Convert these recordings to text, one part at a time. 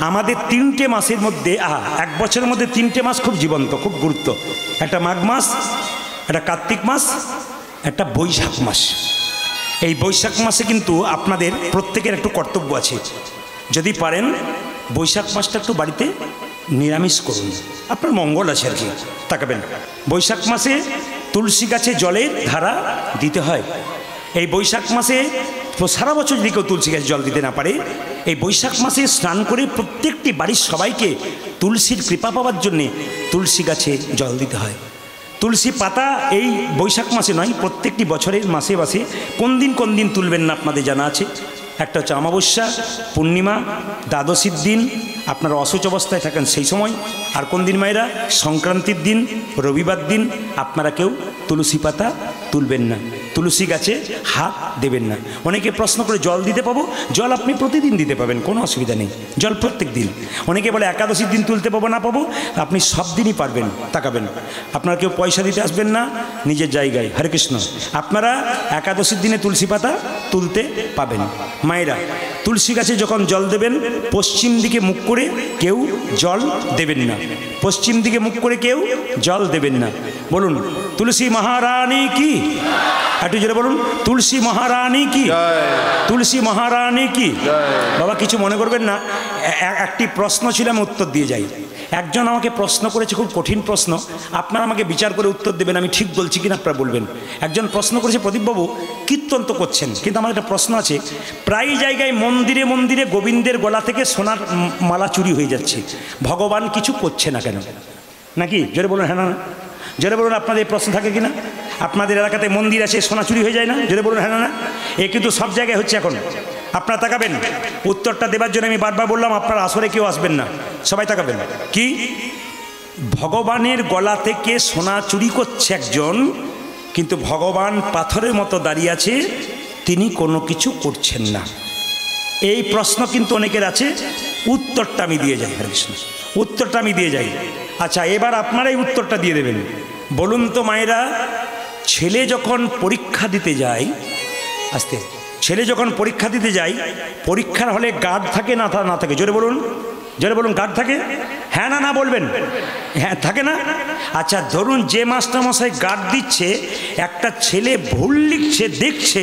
আমাদের 3টে মাসের মধ্যে এক বছরের মধ্যে 3টে মাস খুব জীবন্ত, খুব গুরুত্ব। একটা মাঘ মাস, একটা কার্তিক মাস, একটা বৈশাখ মাস। এই বৈশাখ মাসে কিন্তু আপনাদের প্রত্যেকের একটু কর্তব্য আছে। যদি পারেন বৈশাখ মাসটা একটু বাড়িতে নিরামিষ করুন, আপনার মঙ্গল আছে আর কি। তাকাবেন, বৈশাখ মাসে তুলসী গাছে জলের ধারা দিতে হয়। এই বৈশাখ মাসে সারা বছর যদি কেউ তুলসী গাছে জল দিতে না পারে, এই বৈশাখ মাসে স্নান করে প্রত্যেকটি বাড়ির সবাইকে তুলসীর কৃপা পাওয়ার জন্যে তুলসী গাছে জল দিতে হয়। তুলসী পাতা এই বৈশাখ মাসে নয়, প্রত্যেকটি বছরের মাসে মাসে কোন দিন তুলবেন না আপনাদের জানা আছে। একটা হচ্ছে অমাবস্যা, পূর্ণিমা, দ্বাদশীর দিন, আপনারা অসুচ অবস্থায় থাকেন সেই সময়। আর কোন দিন মায়েরা? সংক্রান্তির দিন, রবিবার দিন আপনারা কেউ তুলসী পাতা তুলবেন না, তুলসী গাছে হাত দেবেন না। অনেকে প্রশ্ন করে জল দিতে পাবো, জল আপনি প্রতিদিন দিতে পাবেন, কোনো অসুবিধা নেই, জল প্রত্যেক দিন। অনেকে বলে একাদশীর দিন তুলতে পাবো না পাবো, আপনি সব দিনই পারবেন। তাকাবেন, আপনারা কেউ পয়সা দিতে আসবেন না, নিজের জায়গায়। হরে কৃষ্ণ। আপনারা একাদশীর দিনে তুলসী পাতা তুলতে পাবেন। মায়েরা, তুলসী গাছে যখন জল দেবেন পশ্চিম দিকে মুখ করে কেউ জল দেবেন না, পশ্চিম দিকে মুখ করে কেউ জল দেবেন না। বলুন তুলসী মহারানী কি? একটু জোরে বলুন, তুলসী মহারানী কি? তুলসী মহারানী কি? বাবা কিছু মনে করবেন না, একটি প্রশ্ন ছিল, আমি উত্তর দিয়ে যাই। একজন আমাকে প্রশ্ন করেছে, খুব কঠিন প্রশ্ন, আপনারা আমাকে বিচার করে উত্তর দেবেন আমি ঠিক বলছি কিনা আপনারা বলবেন। একজন প্রশ্ন করেছে, প্রদীপবাবু কীর্তন তো করছেন, কিন্তু আমার একটা প্রশ্ন আছে, প্রায় জায়গায় মন্দিরে মন্দিরে গোবিন্দের গলা থেকে সোনার মালা চুরি হয়ে যাচ্ছে, ভগবান কিছু করছে না কেন? নাকি? জোরে বলুন হ্যাঁ না? জোরে বলুন আপনাদের প্রশ্ন থাকে কিনা? আপনাদের এলাকাতে মন্দির আছে, সোনা চুরি হয়ে যায় না? জোরে বলুন হ্যাঁ না? এ কিন্তু সব জায়গায় হচ্ছে এখন। আপনারা তাকাবেন, উত্তরটা দেবার জন্য আমি বারবার বললাম আপনারা আসরে কেউ আসবেন না, সবাই তাকাবেন। কি? ভগবানের গলা থেকে সোনা চুরি করছে একজন, কিন্তু ভগবান পাথরের মতো দাঁড়িয়ে আছে, তিনি কোনো কিছু করছেন না। এই প্রশ্ন কিন্তু অনেকের আছে, উত্তরটা আমি দিয়ে যাই। হরে কৃষ্ণ। উত্তরটা আমি দিয়ে যাই। আচ্ছা, এবার আপনারাই উত্তরটা দিয়ে দেবেন। বলুন তো মায়েরা, ছেলে যখন পরীক্ষা দিতে যায়, আস্তে, ছেলে যখন পরীক্ষা দিতে যায়, পরীক্ষার হলে গার্ড থাকে না না থাকে? জোরে বলুন, জোরে বলুন, গার্ড থাকে? হ্যাঁ না না বলবেন? হ্যাঁ থাকে না? আচ্ছা ধরুন যে মাস্টারমশাই গার্ড দিচ্ছে, একটা ছেলে ভুল লিখছে, দেখছে,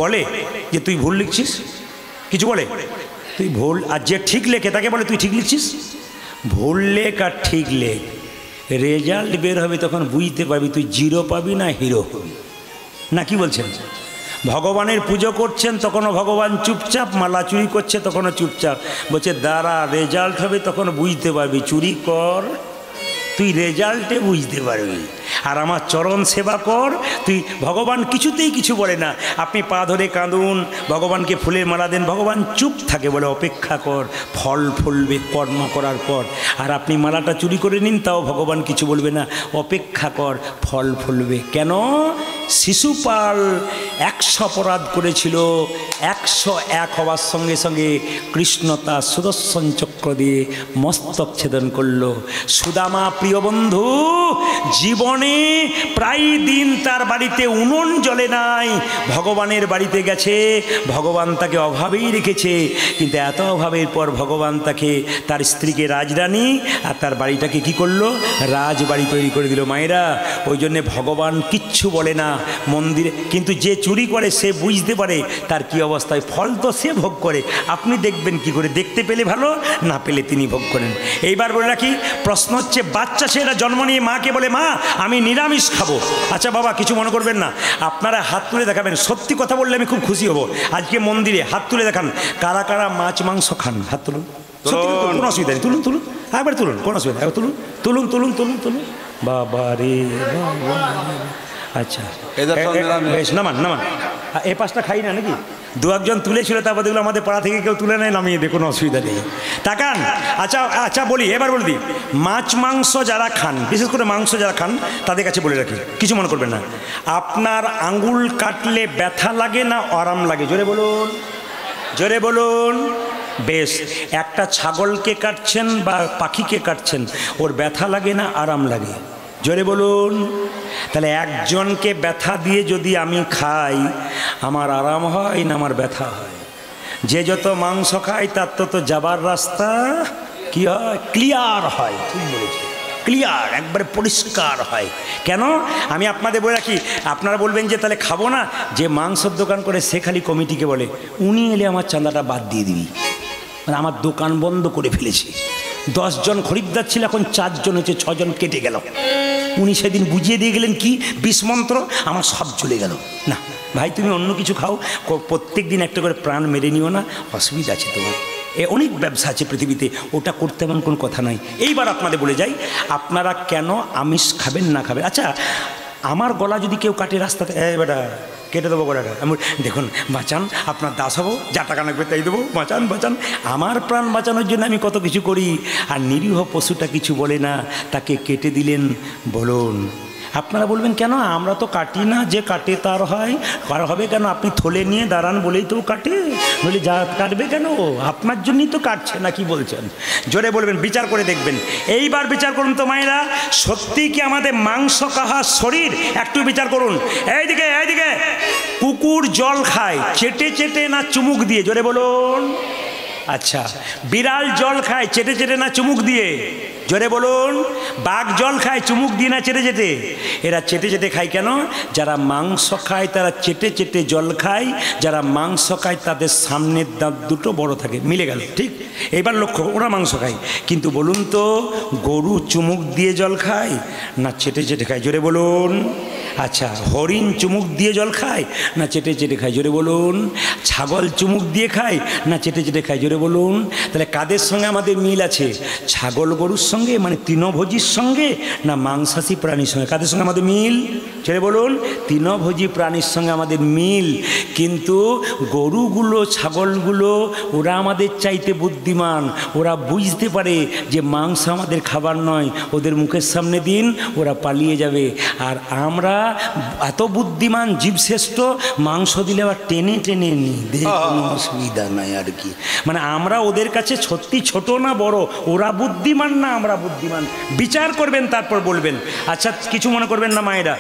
বলে যে তুই ভুল লিখছিস? কিছু বলে? তুই ভুল। আর যে ঠিক লেখে তাকে বলে তুই ঠিক লিখছিস? ভুল লেখ আর ঠিক লেখ, রেজাল্ট বের হবে তখন বুঝতে পারবি তুই জিরো পাবি না হিরো হবি। না কি বলছেন? ভগবানের পুজো করছেন তখনও ভগবান চুপচাপ, মালা চুরি করছে তখনও চুপচাপ, বলছে দাঁড়া রেজাল্ট হবে তখন বুঝতে পারবি, চুরি কর তুই রেজাল্টে বুঝতে পারবি, আর আমার চরণ সেবা কর তুই। ভগবান কিছুতেই কিছু বলে না। আপনি পা ধরে কাঁদুন, ভগবানকে ফুলের মালা দেন, ভগবান চুপ থাকে, বলে অপেক্ষা কর, ফল ফলবে কর্ম করার পর। আর আপনি মালাটা চুরি করে নিন, তাও ভগবান কিছু বলবে না, অপেক্ষা কর, ফল ফলবে। কেন? শিশুপাল 100 অপরাধ করেছিল, 101 হওয়ার সঙ্গে সঙ্গে কৃষ্ণ তার সুদর্শন চক্র দিয়ে মস্তক ছেদন করল। সুদামা প্রিয় বন্ধু জীবনে প্রায় দিন তার বাড়িতে উনুন জ্বলে নাই, ভগবানের বাড়িতে গেছে, ভগবান তাকে অভাবেই রেখেছে, কিন্তু এত অভাবের পর ভগবান তাকে, তার স্ত্রীকে রাজরানী আর তার বাড়িটাকে কি করলো? রাজবাড়ি তৈরি করে দিল। মায়েরা, ওই জন্যে ভগবান কিচ্ছু বলে না মন্দিরে, কিন্তু যে চুরি করে সে বুঝতে পারে তার কি অবস্থায়, ফল তো সে ভোগ করে। আপনি দেখবেন কি করে? দেখতে পেলে ভালো, না পেলে তিনি ভোগ করেন। এইবার বলে রাখি, প্রশ্ন হচ্ছে বাচ্চা ছেলেরা জন্ম নিয়ে মাকে বলে মা আমি নিরামিষ খাবো। আচ্ছা বাবা কিছু মনে করবেন না, আপনারা হাত তুলে দেখাবেন, সত্যি কথা বললে আমি খুব খুশি হব। আজকে মন্দিরে হাত তুলে দেখান কারা কারা মাছ মাংস খান, হাত তুলুন। কোনো অসুবিধা নেই, তুলুন তুলুন, একবার তুলুন, কোনো অসুবিধা নেই, তুলুন তুলুন তুলুন তুলুন তুলুন। বাবা রে বাবা। আচ্ছা বেশ, নামান নামান। এ পাশটা খাই না নাকি? দু একজন তুলেছিল, তারপর দেখলো আমাদের পাড়া থেকে কেউ তুলে নেয়, নামিয়ে দিয়ে, কোনো অসুবিধা নেই, তাকান। আচ্ছা আচ্ছা বলি, এবার বলে দিই, মাছ মাংস যারা খান, বিশেষ করে মাংস যারা খান তাদের কাছে বলে রাখি, কিছু মনে করবেন না, আপনার আঙুল কাটলে ব্যথা লাগে না আরাম লাগে? জোরে বলুন, জোরে বলুন। বেশ, একটা ছাগলকে কাটছেন বা পাখিকে কাটছেন, ওর ব্যথা লাগে না আরাম লাগে? জোরে বলুন। তাহলে একজনকে ব্যথা দিয়ে যদি আমি খাই, আমার আরাম হয় না আমার ব্যথা হয়? যে যত মাংস খায় তার তত যাবার রাস্তা কি হয়, ক্লিয়ার হয়। ঠিক বলেছি, ক্লিয়ার, একবারে পরিষ্কার হয়। কেন আমি আপনাদের বলে রাখি, আপনারা বলবেন যে তাহলে খাবো না, যে মাংসের দোকান করে সে খালি কমিটিকে বলে উনি এলে আমার চাঁদাটা বাদ দিয়ে দিবি, মানে আমার দোকান বন্ধ করে ফেলেছি। 10 জন খরিদ্দার ছিল, এখন 4 জন হচ্ছে, 6 জন কেটে গেল। উনি সেদিন বুঝিয়ে দিয়ে গেলেন কি বিষমন্ত্র, আমার সব চলে গেল। না ভাই, তুমি অন্য কিছু খাও, প্রত্যেক দিন একটা করে প্রাণ মেরে নিও না, অসুবিধা আছে তোমার। অনেক ব্যবসা আছে পৃথিবীতে, ওটা করতে এমন কোনো কথা নয়। এইবার আপনাদের বলে যাই, আপনারা কেন আমিষ খাবেন না খাবেন। আচ্ছা, আমার গলা যদি কেউ কাটে রাস্তাতে, বেটা কেটে দেবো গলাটা, আমি দেখুন বাঁচান, আপনার দাস হবো, যা টাকা লাগবে তাই দেবো, বাঁচান বাঁচান। আমার প্রাণ বাঁচানোর জন্য আমি কত কিছু করি, আর নিরীহ পশুটা কিছু বলে না, তাকে কেটে দিলেন বলুন। আপনারা বলবেন কেন, আমরা তো কাটি না, যে কাটে তার হয়, কার হবে কেন, আপনি থলে নিয়ে দাঁড়ান বলেই তো কাটে, বলে যা কাটবে কেন, আপনার জন্যই তো কাটছে না, কি বলছেন, জোরে বলবেন, বিচার করে দেখবেন। এইবার বিচার করুন তো মায়েরা, সত্যি কি আমাদের মাংস খাওয়া শরীর, একটু বিচার করুন। এইদিকে এইদিকে, কুকুর জল খায় চেটে চেটে না চুমুক দিয়ে, জোরে বলুন। আচ্ছা, বিড়াল জল খায় চেটে চেটে না চুমুক দিয়ে, জোরে বলুন। বাঘ জল খায় চুমুক দিয়ে না চেটে চেটে? এরা চেটে চেটে খায় কেন? যারা মাংস খায় তারা চেটে চেটে জল খায়, যারা মাংস খায় তাদের সামনের দাঁত দুটো বড় থাকে, মিলে গেল। ঠিক, এইবার লক্ষ্য, ওরা মাংস খায়, কিন্তু বলুন তো গরু চুমুক দিয়ে জল খায় না চেটে চেটে খায়, জোরে বলুন। আচ্ছা, হরিণ চুমুক দিয়ে জল খায় না চেটে চেটে খায়, জোরে বলুন। ছাগল চুমুক দিয়ে খায় না চেটে চেটে খায়, জোরে বলুন। তাহলে কাদের সঙ্গে আমাদের মিল আছে? ছাগল গরুর সঙ্গে, মানে তৃণভোজীর সঙ্গে, না মাংসাশী প্রাণীর সঙ্গে? কাদের সঙ্গে আমাদের মিল, জোরে বলুন। তৃণভোজী প্রাণীর সঙ্গে আমাদের মিল। কিন্তু গরুগুলো, ছাগলগুলো, ওরা আমাদের চাইতে বুদ্ধিমান, ওরা বুঝতে পারে যে মাংস আমাদের খাবার নয়, ওদের মুখের সামনে দিন ওরা পালিয়ে যাবে। আর আমরা এত বুদ্ধিমান, জীবশ্রেষ্ঠ, মাংস দিলে আবার টেনে টেনে নিই, কোনো অসুবিধা নাই আর কি। মানে আমরা ওদের কাছে সত্যি ছোট না বড়, ওরা বুদ্ধিমান না আমরা বুদ্ধিমান? বিচার করবেন তারপর বলবেন। আচ্ছা, কিছু মনে করবেন না মায়েরা,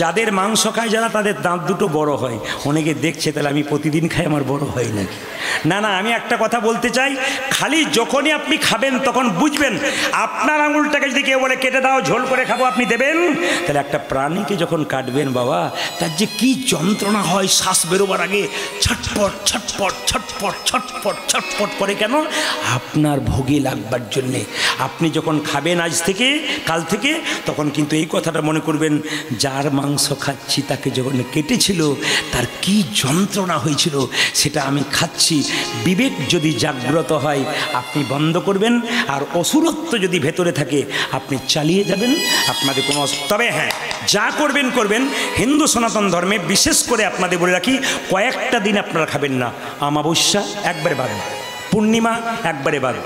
যাদের মাংস খায় যারা, তাদের দাঁত দুটো বড় হয়। অনেকে দেখছে, তাহলে আমি প্রতিদিন খাই, আমার বড় হয় নাকি? না না, আমি একটা কথা বলতে চাই, খালি যখনই আপনি খাবেন তখন বুঝবেন, আপনার আঙুলটাকে যদি কেউ বলে কেটে দাও, ঝোল করে খাবো, আপনি দেবেন? তাহলে একটা প্রাণীকে যখন কাটবেন বাবা, তার যে কি যন্ত্রণা হয়, শ্বাস বেরোবার আগে ছটপট ছটপট ছটপট ছটপট ছটপট করে, কেন? আপনার ভোগে লাগবার জন্যে। আপনি যখন খাবেন আজ থেকে, কাল থেকে, তখন কিন্তু এই কথাটা মনে করবেন, যার মাংস খাচ্ছি তাকে যখন কেটেছিল তার কি যন্ত্রণা হয়েছিল, সেটা আমি খাচ্ছি। বিবেক যদি জাগ্রত হয় আপনি বন্ধ করবেন, আর অসুরত্ব যদি ভেতরে থাকে আপনি চালিয়ে যাবেন, আপনাদের কোনো। তবে হ্যাঁ, যা করবেন করবেন, হিন্দু সনাতন ধর্মে বিশেষ করে আপনাদের বলে রাখি, কয়েকটা দিন আপনারা খাবেন না। অমাবস্যা একবারে বাদ, পূর্ণিমা একবারে বাদ,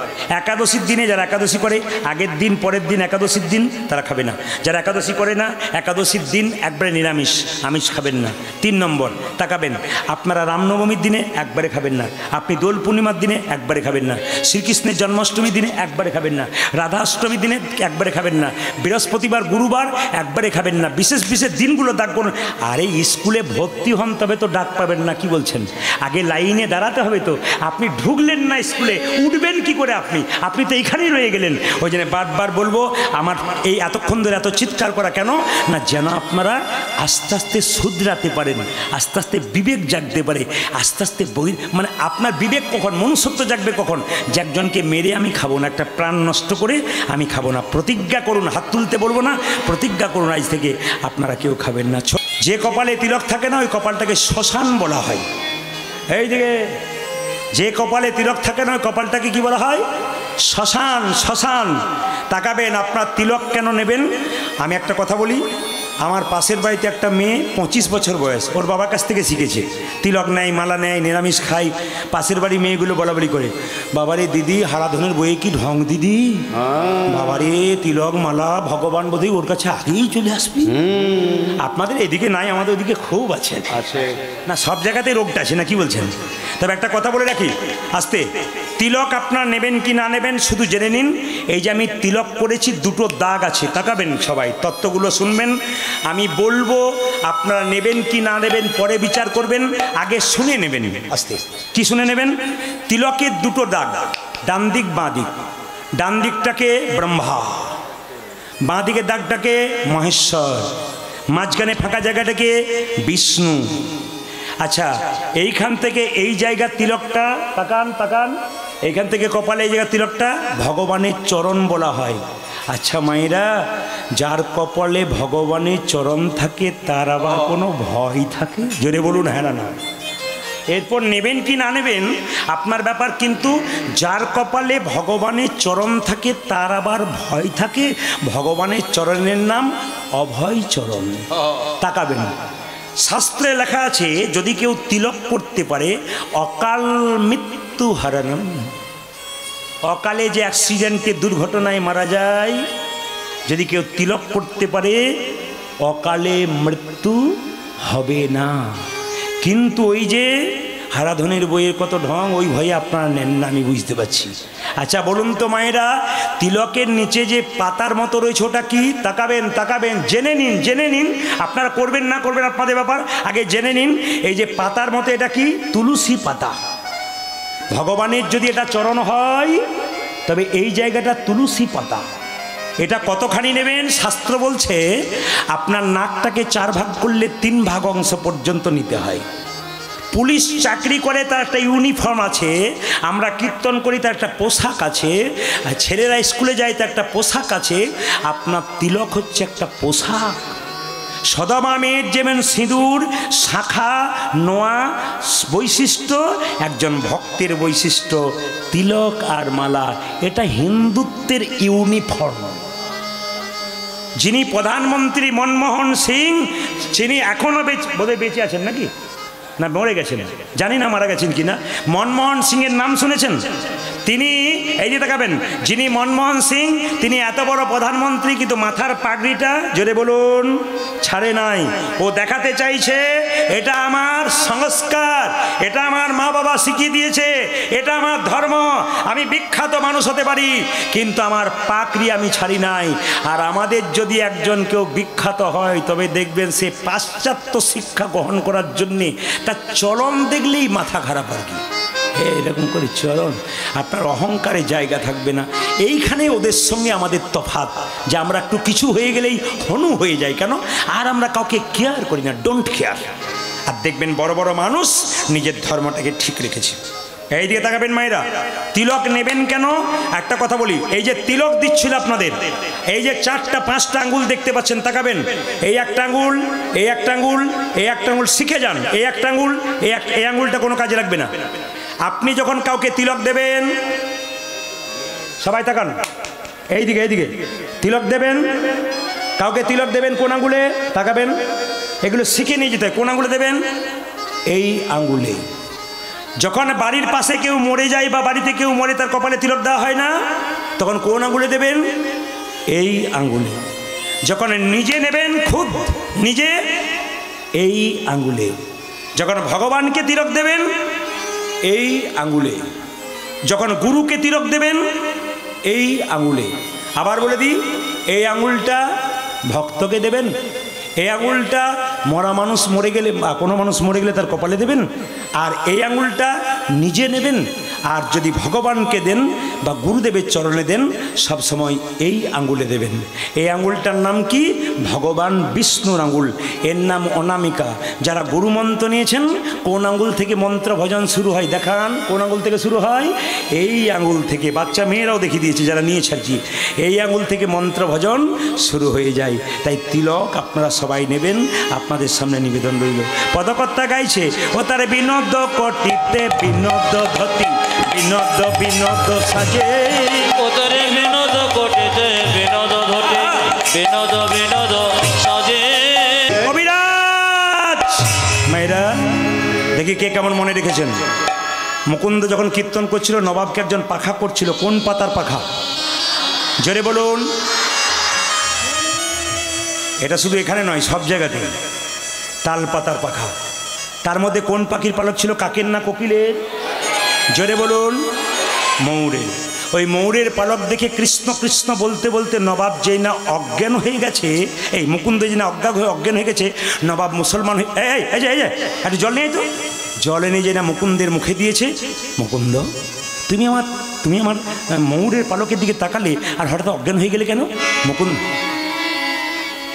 একাদশীর দিনে যারা একাদশী করে, আগের দিন পরের দিন একাদশীর দিন তারা খাবে না। যারা একাদশী করে না, একাদশীর দিন একবারে নিরামিষ, আমিষ খাবেন না। 3 নম্বর তাকাবেন, আপনারা রামনবমীর দিনে একবারে খাবেন না, আপনি দোল পূর্ণিমার দিনে একবারে খাবেন না, শ্রীকৃষ্ণের জন্মাষ্টমীর দিনে একবারে খাবেন না, রাধাষ্টমীর দিনে একবারে খাবেন না, বৃহস্পতিবার, গুরুবার একবারে খাবেন না। বিশেষ বিশেষ দিনগুলো ডাক করুন। আরে স্কুলে ভর্তি হন তবে তো ডাক পাবেন না, কি বলছেন? আগে লাইনে দাঁড়াতে হবে তো। আপনি ঢুকলেন না স্কুলে, উঠবেন কি করে আপনি? আপনি তো এইখানেই রয়ে গেলেন। ওই জন্য বারবার বলবো, আমার এই এতক্ষণ ধরে এত চিৎকার করা কেন না, যেন আপনারা আস্তে আস্তে শুধরাতে পারেন, আস্তে আস্তে বিবেক জাগতে পারে, আস্তে আস্তে মানে আপনার বিবেক কখন, মনুষ্যত্ব জাগবে কখন? যে একজনকে মেরে আমি খাবো না, একটা প্রাণ নষ্ট করে আমি খাবো না। প্রতিজ্ঞা করুন, হাত তুলতে বলবো না, প্রতিজ্ঞা করুন আজ থেকে আপনারা কেউ খাবেন না। যে কপালে তিলক থাকে না, ওই কপালটাকে শ্মশান বলা হয়। এই দিকে, যে কপালে তিলক থাকে না, ওই কপালটাকে কি বলা হয়? শ্মশান। শ্মশান। তাকাবেন, আপনার তিলক কেন নেবেন? আমি একটা কথা বলি, আমার পাশের বাড়িতে একটা মেয়ে 25 বছর বয়স, ওর বাবার কাছ থেকে শিখেছে, তিলক নেয়, মালা নেয়, নিরামিষ খায়। পাশের বাড়ি মেয়েগুলো বলাবলি করে, বাবারে দিদি হারাধনের বইয়ে কি ঢং দিদি, বাবারে তিলক মালা ভগবান বোধহয় ওর কাছে আগেই চলে আসবি। আপনাদের এদিকে নাই, আমাদের ওদিকে খুব আছে। না, সব জায়গাতেই রোগটা আছে না, কি বলছেন? তবে একটা কথা বলে রাখি আস্তে, তিলক আপনারা নেবেন কি না নেবেন শুধু জেনে নিন। এই যে আমি তিলক করেছি, দুটো দাগ আছে, তাকাবেন সবাই, তত্ত্বগুলো শুনবেন। আমি বলবো আপনারা নেবেন কি না নেবেন পরে বিচার করবেন, আগে শুনে নেবেন। আস্তে কি শুনে নেবেন? তিলকের দুটো দাগ, ডান দিক বাঁ দিক। ডান দিকটাকে ব্রহ্মা, বাঁ দিকের দাগটাকে মহেশ্বর, মাঝখানে ফাঁকা জায়গাটাকে বিষ্ণু। আচ্ছা, এইখান থেকে এই জায়গার তিলকটা তাকান তাকান, এইখান থেকে কপালে এই জায়গার তিলকটা ভগবানের চরণ বলা হয়। আচ্ছা মায়েরা, যার কপালে ভগবানের চরণ থাকে তার আবার কোনো ভয় থাকে? জোরে বলুন হ্যাঁ না। এরপর নেবেন কি না নেবেন আপনার ব্যাপার, কিন্তু যার কপালে ভগবানের চরণ থাকে তার আবার ভয় থাকে। ভগবানের চরণের নাম অভয় চরণ। তাকাবেন, শাস্ত্রে লেখা আছে যদি কেউ তিলক করতে পারে অকাল মৃত্যু হারানো, অকালে যে অ্যাক্সিডেন্টে দুর্ঘটনায় মারা যায়, যদি কেউ তিলক করতে পারে অকালে মৃত্যু হবে না। কিন্তু ওই যে হারাধনের বইয়ের কত ঢং, ওই ভয়ে আপনারা নেন না, আমি বুঝতে পারছি। আচ্ছা বলুন তো মায়েরা, তিলকের নিচে যে পাতার মতো রয়েছে ওটা কি? তাকাবেন তাকাবেন, জেনে নিন জেনে নিন। আপনারা করবেন না করবেন আপনাদের ব্যাপার, আগে জেনে নিন। এই যে পাতার মতো এটা কি? তুলসী পাতা। ভগবানের যদি এটা চরণ হয় তবে এই জায়গাটা তুলসী পাতা। এটা কতখানি নেবেন? শাস্ত্র বলছে আপনার নাকটাকে 4 ভাগ করলে 3 ভাগ অংশ পর্যন্ত নিতে হয়। পুলিশ চাকরি করে তার একটা ইউনিফর্ম আছে, আমরা কীর্তন করি তার একটা পোশাক আছে, আর ছেলেরা স্কুলে যায় তার একটা পোশাক আছে। আপনার তিলক হচ্ছে একটা পোশাক। সদমা মেয়ের যেমন সিঁদুর, শাখা, নোয়া বৈশিষ্ট্য, একজন ভক্তের বৈশিষ্ট্য তিলক আর মালা। এটা হিন্দুত্বের ইউনিফর্ম। যিনি প্রধানমন্ত্রী মনমোহন সিং, যিনি এখনও বোধহয় বেঁচে আছেন নাকি না মরে গেছেন জানি না, মারা গেছেন কিনা। মনমোহন সিংয়ের নাম শুনেছেন? তিনি এই যে তাকাবেন, যিনি মনমোহন সিং, তিনি এত বড় প্রধানমন্ত্রী কিন্তু মাথার পাগড়িটা জোরে বলুন ছাড়ে নাই। ও দেখাতে চাইছে এটা আমার সংস্কার, এটা আমার মা বাবা শিখিয়ে দিয়েছে, এটা আমার ধর্ম, আমি বিখ্যাত মানুষ হতে পারি কিন্তু আমার পাগড়ি আমি ছাড়ি নাই। আর আমাদের যদি একজন কেউ বিখ্যাত হয় তবে দেখবেন সে পাশ্চাত্য শিক্ষা গ্রহণ করার জন্যে তার চলন দেখলেই মাথা খারাপ আর কি। এরকম করে চলন, আপনার অহংকারে জায়গা থাকবে না। এইখানে ওদের সঙ্গে আমাদের তফাৎ, যে আমরা একটু কিছু হয়ে গেলেই হনু হয়ে যায় কেন, আর আমরা কাউকে কেয়ার করি না, ডোন্ট কেয়ার। আর দেখবেন বড় বড় মানুষ নিজের ধর্মটাকে ঠিক রেখেছে। এই দিকে তাকাবেন মায়েরা, তিলক নেবেন কেন একটা কথা বলি। এই যে তিলক দিচ্ছিল আপনাদের, এই যে 4টা 5টা আঙ্গুল দেখতে পাচ্ছেন, তাকাবেন। এই একটা আঙ্গুল, এই একটা আঙ্গুল, এই একটা আঙ্গুল শিখে যান। এই একটা আঙ্গুল, এই আঙ্গুলটা কোনো কাজে লাগবে না। আপনি যখন কাউকে তিলক দেবেন, সবাই তাকান এইদিকে এইদিকে, তিলক দেবেন, কাউকে তিলক দেবেন কোন আঙ্গুলে তাকাবেন, এগুলো শিখে নিয়ে যেতে হয়। কোন আঙ্গুলে দেবেন? এই আঙ্গুলে। যখন বাড়ির পাশে কেউ মরে যায় বা বাড়িতে কেউ মরে তার কপালে তিলক দেওয়া হয় না, তখন কোন আঙ্গুলে দেবেন? এই আঙ্গুলে। যখন নিজে নেবেন খুদ নিজে, এই আঙ্গুলে। যখন ভগবানকে তিলক দেবেন এই আঙ্গুলে। যখন গুরুকে তিলক দেবেন এই আঙ্গুলে। আবার বলে দিই, এই আঙ্গুলটা ভক্তকে দেবেন, এই আঙুলটা মরা মানুষ মরে গেলে বা কোনো মানুষ মরে গেলে তার কপালে দেবেন, আর এই আঙুলটা নিজে নেবেন। আর যদি ভগবানকে দেন বা গুরুদেবের চরণে দেন সব সময় এই আঙ্গুলে দেবেন। এই আঙ্গুলটার নাম কি? ভগবান বিষ্ণুর আঙ্গুল, এর নাম অনামিকা। যারা গুরু মন্ত্র নিয়েছেন, কোন আঙ্গুল থেকে মন্ত্র ভজন শুরু হয় দেখান? কোন আঙ্গুল থেকে শুরু হয়? এই আঙ্গুল থেকে। বাচ্চা মেয়েরাও দেখিয়ে দিয়েছে যারা নিয়েছে আর কি, এই আঙ্গুল থেকে মন্ত্র ভজন শুরু হয়ে যায়। তাই তিলক আপনারা সবাই নেবেন, আপনাদের সামনে নিবেদন রইল। পদকর্তা গাইছে, ও তার বিনোদ কটিতে বিনোদ ধতি, বিনোদ বিনোদ সাজে, ও তার বিনোদ কটিতে বিনোদ ধতি, বিনোদ বিনোদ সাজে। কবিরাজ মায়েরা দেখি কে কেমন মনে রেখেছেন। মুকুন্দ যখন কীর্তন করছিল নবাবকে একজন পাখা করছিল। কোন পাতার পাখা? জোরে বলুন। এটা শুধু এখানে নয়, সব জায়গাতে। তাল পাতার পাখা। তার মধ্যে কোন পাখির পালক ছিল, কাকের না কোকিলের? জোরে বলুন। ময়ূরের। ওই ময়ূরের পালক দেখে কৃষ্ণ কৃষ্ণ বলতে বলতে নবাব যেই না অজ্ঞান হয়ে গেছে, এই মুকুন্দ যে না অজ্ঞান হয়ে গেছে, নবাব মুসলমান হয়ে এই যে একটু জল নিয়ে তো, জল এনে যে না মুকুন্দের মুখে দিয়েছে। মুকুন্দ, তুমি আমার ময়ূরের পালকের দিকে তাকালে আর হঠাৎ অজ্ঞান হয়ে গেলে কেন?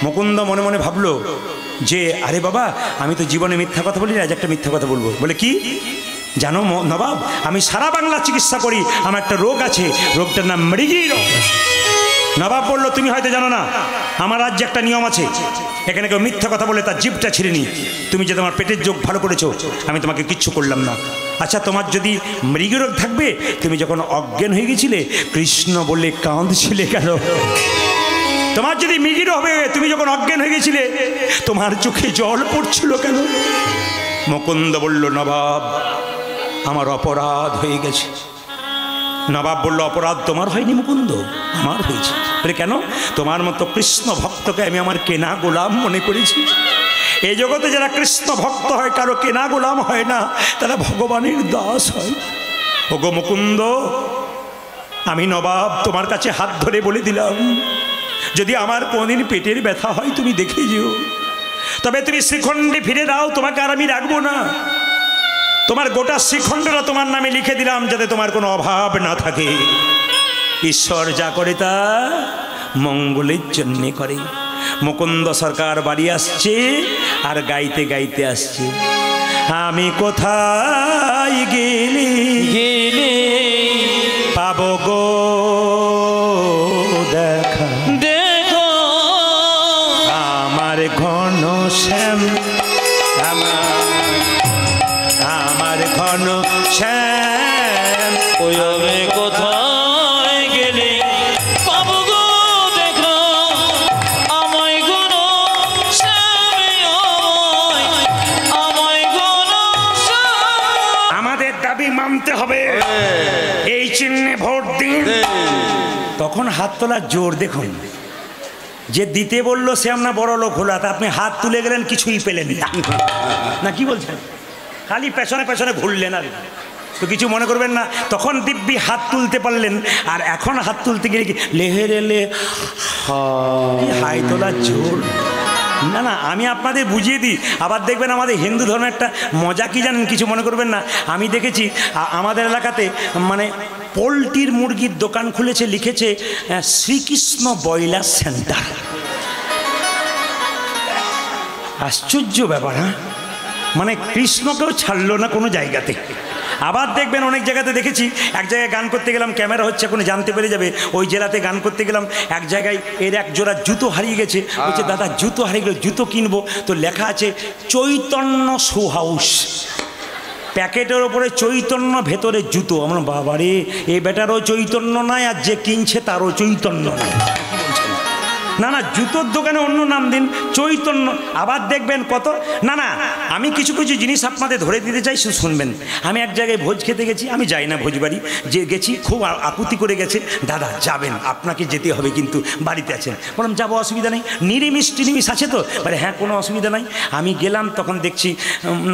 মুকুন্দ মনে মনে ভাবলো যে আরে বাবা, আমি তো জীবনে মিথ্যা কথা বলি না, আজ একটা মিথ্যা কথা বলবো। বলে কি জানো নবাব, আমি সারা বাংলা চিকিৎসা করি, আমার একটা রোগ আছে, রোগটার নাম মৃগী রোগ। নবাব বলল তুমি হয়তো জানো না, আমার রাজ্যে একটা নিয়ম আছে, এখানে কেউ মিথ্যা কথা বলে তার জিভটা ছিঁড়ে নি। তুমি যে তোমার পেটের যোগ ভালো করেছো, আমি তোমাকে কিচ্ছু করলাম না। আচ্ছা, তোমার যদি মৃগী রোগ থাকবে, তুমি যখন অজ্ঞান হয়ে গেছিলে কৃষ্ণ বলে কাঁদছিলে কেন? তোমার যদি মৃগী রোগ হবে, তুমি যখন অজ্ঞান হয়ে গেছিলে তোমার চোখে জল পড়ছিল কেন? মুকুন্দ বলল নবাব, আমার অপরাধ হয়ে গেছে। নবাব বলল অপরাধ তোমার হয়নি মুকুন্দ, আমার হয়েছে। বলে কেন? তোমার মতো কৃষ্ণ ভক্তকে আমি আমার কেনা গোলাম মনে করেছি। এই জগতে যারা কৃষ্ণ ভক্ত হয়, কারো কেনা গোলাম হয় না, তারা ভগবানের দাস হয়। ওগো মুকুন্দ, আমি নবাব তোমার কাছে হাত ধরে বলে দিলাম, যদি আমার কোনদিন পেটের ব্যথা হয় তুমি দেখে যেও, তবে তুমি শ্রীখণ্ডে ফিরে দাও, তোমাকে আর আমি রাখবো না। তোমার গোটা শ্রীখণ্ডটা তোমার নামে লিখে দিলাম, যাতে তোমার কোনো অভাব না থাকে। ঈশ্বর যা করে তা মঙ্গলের জন্যে করে। মুকুন্দ সরকার বাড়ি আসছে আর গাইতে গাইতে আসছে, আমি কোথায় গেলে পাবো গো দেখা, দেখো আমার ঘন শ্যাম, আমার ঘন শ্যাম। ওই আমি কোথায় গেলে পাবো গো দেখা, আমায় গুণ আমায় গুণ। আমাদের দাবি মানতে হবে, এই চিহ্নে ভোট দিন। তখন হাত তোলার জোর দেখুন, যে দিতে বললো সে আমরা বড় লোক হলো, তা আপনি হাত তুলে গেলেন কিছুই পেলেন না, কি বলছেন? খালি পেছনে পেছনে ঘুরলেন, আর তো কিছু মনে করবেন না। তখন দিব্যি হাত তুলতে পারলেন, আর এখন হাত তুলতে গেলে কি লেহের এলে হাই তোলার জোর। না, আমি আপনাদের বুঝিয়ে দিই। আবার দেখবেন আমাদের হিন্দু ধর্মের একটা মজা কি জানেন, কিছু মনে করবেন না। আমি দেখেছি আমাদের এলাকাতে মানে পোলট্রির মুরগির দোকান খুলেছে, লিখেছে শ্রীকৃষ্ণ ব্রয়লার সেন্টার। আশ্চর্য ব্যাপার, হ্যাঁ, মানে কৃষ্ণকেও ছাড়লো না কোনো জায়গাতে। আবার দেখবেন অনেক জায়গাতে দেখেছি, এক জায়গায় গান করতে গেলাম, ক্যামেরা হচ্ছে, কোনো জানতে পেরে যাবে ওই জেলাতে গান করতে গেলাম, এক জায়গায় এর এক জোড়া জুতো হারিয়ে গেছে। বলছে দাদা জুতো হারিয়ে গেল, জুতো কিনবো, তো লেখা আছে চৈতন্য শু হাউস, প্যাকেটের ওপরে চৈতন্য, ভেতরে জুতো। আমরা বাবারে, এ বেটারও চৈতন্য নাই, আর যে কিনছে তারও চৈতন্য নাই। না, জুতোর দোকানে অন্য নাম দিন, চৈতন্য। আবার দেখবেন কত, না, আমি কিছু কিছু জিনিস আপনাদের ধরে দিতে চাই, শুনবেন। আমি এক জায়গায় ভোজ খেতে গেছি, আমি যাই না ভোজ বাড়ি, যে গেছি খুব আকুতি করে গেছে, দাদা যাবেন, আপনাকে যেতে হবে কিন্তু বাড়িতে আছেন। বললাম যাবো, অসুবিধা নেই, নিরামিষ টিনিমিষ আছে তো? বলে হ্যাঁ, কোনো অসুবিধা নাই। আমি গেলাম, তখন দেখছি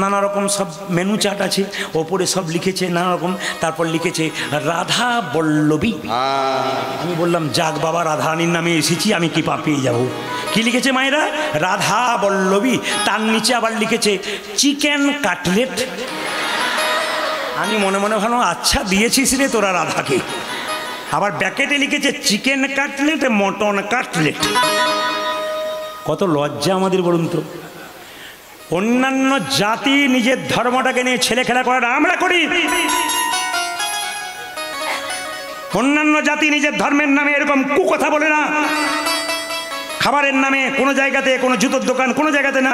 নানা রকম সব মেনু চার্ট আছে, ওপরে সব লিখেছে নানা রকম, তারপর লিখেছে রাধা বল্লভী। আমি বললাম যাক বাবা, রাধারানীর নামে এসেছি, আমি কি পেয়ে যাবো। কি লিখেছে মায়েরা? রাধা বল্লভী। তার নিচে আবার লিখেছে চিকেন কাটলেট। আমি মনে মনে ভালো, আচ্ছা দিয়েছিস রে তোরা রাধাকে। আবার ব্যাকেটে লিখেছে চিকেন কাটলেট, মটন কাটলেট। কত লজ্জা আমাদের বলুন তো। অন্যান্য জাতি নিজের ধর্মটাকে নিয়ে ছেলে খেলা করে না, আমরা করি। অন্যান্য জাতি নিজের ধর্মের নামে এরকম কুকথা বলে না। খাবারের নামে কোনো জায়গাতে, কোনো জুতোর দোকান কোনো জায়গাতে না,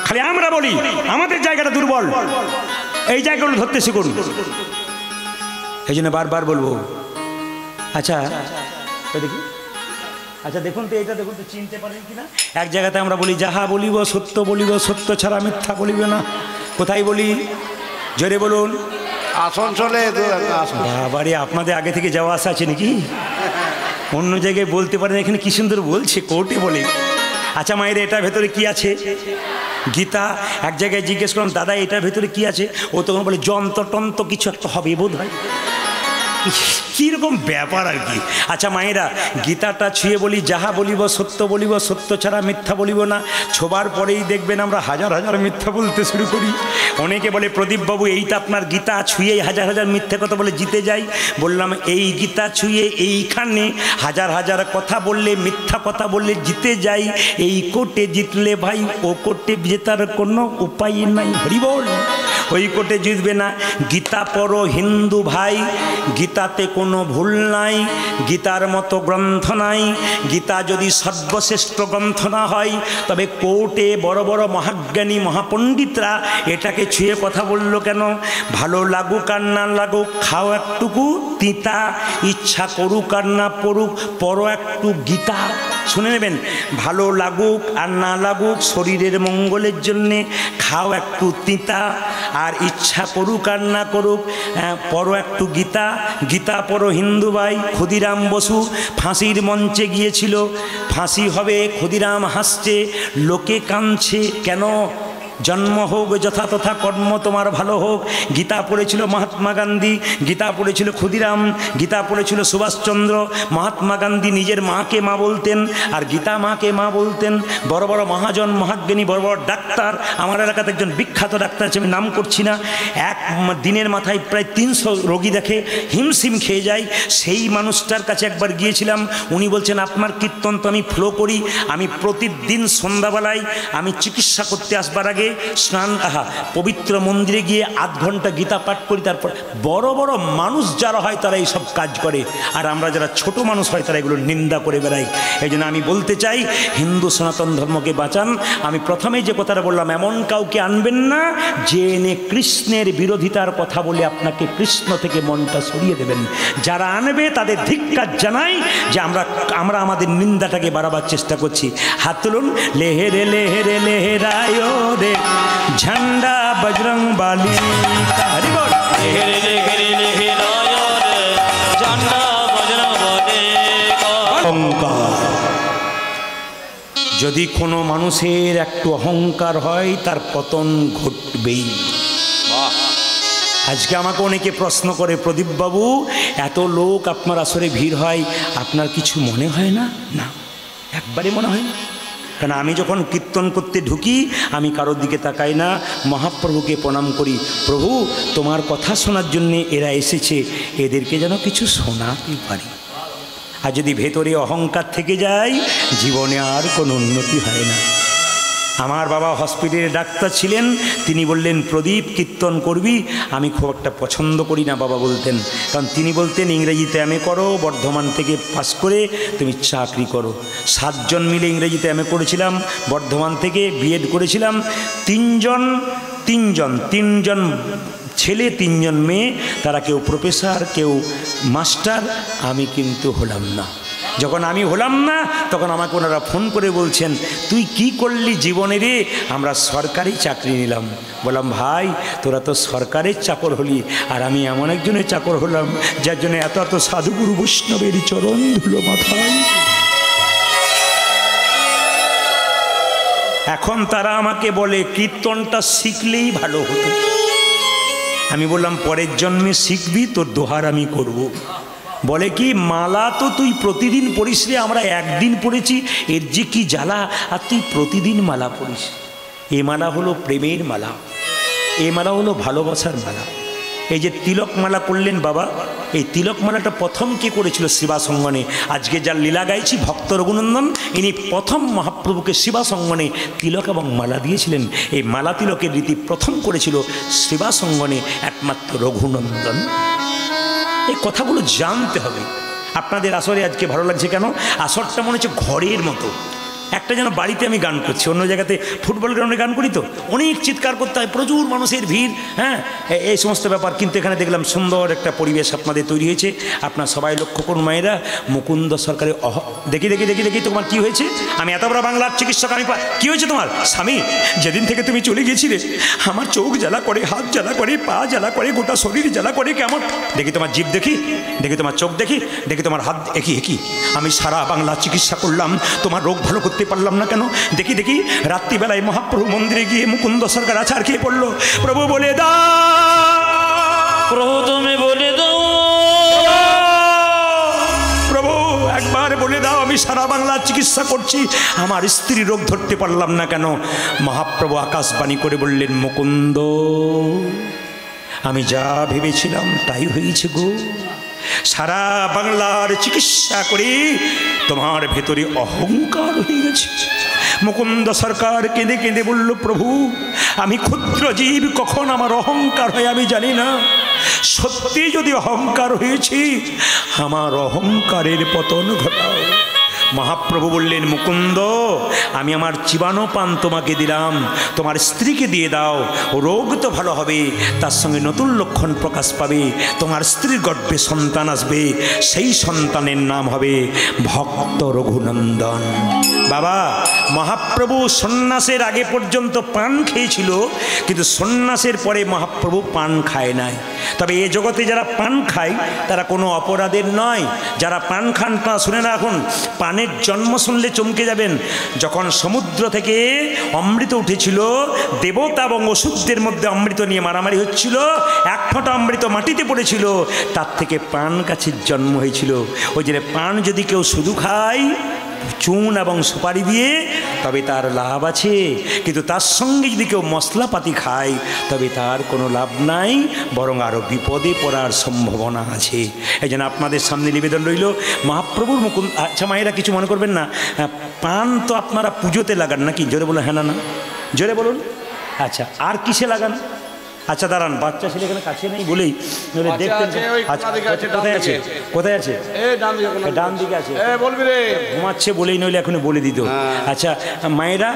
খালি আমরা বলি আমাদের জায়গাটা দুর্বল, এই জায়গাগুলো ধরতে শিখুন। এই জন্য বারবার বলবো। আচ্ছা দেখি, আচ্ছা দেখুন তো, এটা দেখুন তো, চিনতে পারেন কিনা। এক জায়গাতে আমরা বলি যাহা বলিব সত্য বলিব, সত্য ছাড়া মিথ্যা বলিব না। কোথায় বলি? জোরে বলুন। আসানসোলে। বাবারে, আপনাদের আগে থেকে যাওয়া আসা আছে নাকি? অন্য জায়গায় বলতে পারেন, এখানে কি সুন্দর বলছে, কোর্টে বলে। আচ্ছা মায়ের, এটার ভেতরে কি আছে? গীতা এক জায়গায় জিজ্ঞেস করলাম, দাদা এটার ভেতরে কি আছে? ও তখন বলে যন্ত্রটন্ত্র কিছু একটা হবে বোধ হয়। কীরকম ব্যাপার আর কি। আচ্ছা মায়েরা, গীতাটা ছুঁয়ে বলি, যাহা বলিব সত্য বলিব, সত্য ছাড়া মিথ্যা বলিব না। ছোবার পরেই দেখবেন আমরা হাজার হাজার মিথ্যা বলতে শুরু করি। অনেকে বলে প্রদীপবাবু এইটা আপনার গীতা ছুঁয়েই হাজার হাজার মিথ্যে কথা বলে জিতে যাই। বললাম এই গীতা ছুঁয়ে এইখানে হাজার হাজার কথা বললে, মিথ্যা কথা বললে জিতে যাই। এই কোর্টে জিতলে ভাই ও কোর্টে জেতার কোনো উপায় নাই। হরি বল। ওই কোর্টে জিতবে না। গীতা পড়ো হিন্দু ভাই, গীতাতে কোনো ভুল নাই, গীতার মতো গ্রন্থ নাই। গীতা যদি সর্বশ্রেষ্ঠ গ্রন্থ না হয় তবে কোর্টে বড় বড় মহাজ্ঞানী মহাপণ্ডিতরা এটাকে ছুঁয়ে কথা বলল কেন? ভালো লাগুক আর না লাগুক, খাও একটুকু তিতা, ইচ্ছা করুক আর না পড়ুক, পড়ো একটু গীতা। শুনে নেবেন, ভালো লাগুক আর না লাগুক শরীরের মঙ্গলের জন্যে খাও একটু তিতা, আর ইচ্ছা করুক আর না করুক পড়ো একটু গীতা। গীতা পড়ো হিন্দু ভাই। ক্ষুদিরাম বসু ফাঁসির মঞ্চে গিয়েছিল, ফাঁসি হবে, ক্ষুদিরাম হাসছে, লোকে কাঁদছে কেন? জন্ম হোক যথা তথা কর্ম তোমার ভালো হোক। গীতা পড়েছিল মহাত্মা গান্ধী, গীতা পড়েছিল ক্ষুদিরাম, গীতা পড়েছিল সুভাষচন্দ্র। মহাত্মা গান্ধী নিজের মাকে মা বলতেন, আর গীতা মাকে মা বলতেন। বড় বড় মহাজন মহাজ্ঞানী, বড় বড় ডাক্তার, আমার এলাকাতে একজন বিখ্যাত ডাক্তার আছে, আমি নাম করছি না, এক দিনের মাথায় প্রায় 300 রোগী দেখে, হিমশিম খেয়ে যায়। সেই মানুষটার কাছে একবার গিয়েছিলাম, উনি বলছেন আপনার কীর্তন তো আমি ফলো করি, আমি প্রতিদিন সন্ধ্যাবেলায় আমি চিকিৎসা করতে আসবার আগে স্নান পবিত্র মন্দিরে গিয়ে আধ ঘন্টা গীতা পাঠ করি। তারপর বড় বড় মানুষ যারা হয় তারা এইসব কাজ করে, আর আমরা যারা ছোট মানুষ হয় তারা এগুলো নিন্দা করে বেড়াই। এই জন্য আমি বলতে চাই, হিন্দু সনাতন ধর্মকে বাঁচান। আমি প্রথমেই যে কথাটা বললাম, এমন কাউকে আনবেন না যে এনে কৃষ্ণের বিরোধিতার কথা বলে আপনাকে কৃষ্ণ থেকে মনটা সরিয়ে দেবেন। যারা আনবে তাদের ধিক্কার জানাই যে আমরা আমাদের নিন্দাটাকে বাড়াবার চেষ্টা করছি। হাত তুলুন। লেহেরে লেহেরে লেহেরায় রে ঝন্ডা বজরং বালি। যদি কোনো মানুষের একটু অহংকার হয় তার পতন ঘটবেই। আজকে আমাকে অনেকে প্রশ্ন করে, প্রদীপবাবু এত লোক আপনার আসরে ভিড় হয়, আপনার কিছু মনে হয় না? না, একবারে মনে হয় না। কারণ আমি যখন কীর্তন করতে ঢুকি আমি কারোর দিকে তাকাই না, মহাপ্রভুকে প্রণাম করি, প্রভু তোমার কথা শোনার জন্যে এরা এসেছে, এদেরকে যেন কিছু শোনাতে পারি। আর যদি ভেতরে অহংকার থেকে যায় জীবনে আর কোনো উন্নতি হয় না। আমার বাবা হসপিটালে ডাক্তার ছিলেন, তিনি বললেন প্রদীপ কীর্তন করবি? আমি খুব একটা পছন্দ করি না বাবা বলতেন, কারণ তিনি বলতেন ইংরেজিতে এমএ করো, বর্ধমান থেকে পাস করে তুমি চাকরি করো। 7 জন মিলে ইংরেজিতে এমএ করেছিলাম, বর্ধমান থেকে বিএড করেছিলাম। 3 জন ছেলে 3 জন মেয়ে, তারা কেউ প্রফেসর কেউ মাস্টার, আমি কিন্তু হলাম না। যখন আমি হলাম না তখন আমাকে ওনারা ফোন করে বলছেন তুই কি করলি জীবনে রে? আমরা সরকারি চাকরি নিলাম। বললাম ভাই তোরা তো সরকারের চাকর হলি, আর আমি এমন একজনের চাকর হলাম যার জন্য এত এত সাধুগুরু বৈষ্ণবের চরণ ধুলো মাথায়। এখন তারা আমাকে বলে কীর্তনটা শিখলেই ভালো হতো। আমি বললাম পরের জন্মে শিখবি, তোর দোহার আমি করব। বলে কি মালা তো তুই প্রতিদিন পড়িস রে, আমরা একদিন পড়েছি, এর যে কি জ্বালা, আর তুই প্রতিদিন মালা পড়িস। এ মালা হলো প্রেমের মালা, এ মালা হলো ভালোবাসার মালা। এই যে তিলক মালা করলেন বাবা, এই তিলক মালাটা প্রথম কে করেছিল? শিবাসঙ্গনে। আজকে যার লীলা গাইছি ভক্ত রঘুনন্দন, ইনি প্রথম মহাপ্রভুকে শিবাসঙ্গনে তিলক এবং মালা দিয়েছিলেন। এই মালা তিলকের রীতি প্রথম করেছিল শিবাসঙ্গনে একমাত্র রঘুনন্দন। এই কথাগুলো জানতে হবে। আপনাদের আসরে আজকে ভালো লাগছে কেন? আসরটা মনে হচ্ছে ঘরের মতো, একটা যেন বাড়িতে আমি গান করছি। অন্য জায়গাতে ফুটবল গ্রাউন্ডে গান করি তো অনেক চিৎকার করতে হয়, প্রচুর মানুষের ভিড়, হ্যাঁ এই সমস্ত ব্যাপার। কিন্তু এখানে দেখলাম সুন্দর একটা পরিবেশ আপনাদের তৈরি হয়েছে। আপনার সবাই লক্ষ্য করুন মায়েরা, মুকুন্দ সরকারের দেখি দেখি দেখি দেখি তোমার কি হয়েছে? আমি এত বড় বাংলার চিকিৎসক, আমি কি হয়েছে তোমার? স্বামী যেদিন থেকে তুমি চলে গেছিলে আমার চোখ জ্বালা করে, হাত জ্বালা করে, পা জ্বালা করে, গোটা শরীর জ্বালা করে। কেমন দেখি তোমার জিভ, দেখি দেখি তোমার চোখ, দেখি দেখি তোমার হাত, একই একই। আমি সারা বাংলা চিকিৎসা করলাম, তোমার রোগ ভালো করতে ধরতে পারলাম না কেন? দেখি দেখি রাত্রিবেলায় মহাপ্রভু মন্দিরে গিয়ে মুকুন্দ সরকার আছাড় খেয়ে পড়লো। প্রভু বলে দা, প্রভু তুমি বলে দাও, প্রভু একবার বলে দাও, আমি সারা বাংলা চিকিৎসা করছি, আমার স্ত্রী রোগ ধরতে পারলাম না কেন? মহাপ্রভু আকাশবাণী করে বললেন, মুকুন্দ আমি যা ভেবেছিলাম তাই হয়েছে গো। সারা বাংলার চিকিৎসা করে তোমার ভেতরে অহংকার হয়ে গেছে। মুকুন্দ সরকার কেঁদে কেঁদে বলল, প্রভু আমি ক্ষুদ্র জীব, কখন আমার অহংকার হয় আমি জানি না। সত্যি যদি অহংকার হয়েছি, আমার অহংকারের পতন ঘটাও। মহাপ্রভু বললেন, মুকুন্দ আমি আমার জীবাণু পান তোমাকে দিলাম, তোমার স্ত্রীকে দিয়ে দাও, রোগ তো ভালো হবে, তার সঙ্গে নতুন লক্ষণ প্রকাশ পাবে, তোমার স্ত্রীর গর্ভে সন্তান আসবে, সেই সন্তানের নাম হবে ভক্ত রঘুনন্দন। বাবা, মহাপ্রভু সন্ন্যাসের আগে পর্যন্ত পান খেয়েছিল, কিন্তু সন্ন্যাসের পরে মহাপ্রভু পান খায় নাই। তবে এ জগতে যারা পান খায় তারা কোনো অপরাধের নয়। যারা পান খান তা শুনে না, এখন পানের জন্ম শুনলে চমকে যাবেন। যখন সমুদ্র থেকে অমৃত উঠেছিল, দেবতা এবং অসুরদের মধ্যে অমৃত নিয়ে মারামারি হচ্ছিল, এক ফোঁটা অমৃত মাটিতে পড়েছিল, তার থেকে পান গাছের জন্ম হয়েছিল। ওই যে পান যদি কেউ শুধু খায় চুন এবং সুপারি দিয়ে, তবে তার লাভ আছে, কিন্তু তার সঙ্গে যদি কেউ মশলাপাতি খায় তবে তার কোনো লাভ নাই, বরং আরও বিপদে পড়ার সম্ভাবনা আছে। এই জন্য আপনাদের সামনে নিবেদন রইল, মহাপ্রভুর মুকুন্দ। আচ্ছা মায়েরা কিছু মনে করবেন না, পান তো আপনারা পুজোতে লাগান নাকি? জোরে বলুন, হ্যাঁ না না, জোরে বলুন। আচ্ছা, আর কিসে লাগান? আচ্ছা দাঁড়ান, বাচ্চা ছেলে এখানে কাছে নেই বলেই দেখতেন। কোথায় আছে? কোথায় আছে? ডান দিকে আছে, ঘুমাচ্ছে বলেই, নইলে এখন বলে দিত। আচ্ছা মায়েরা,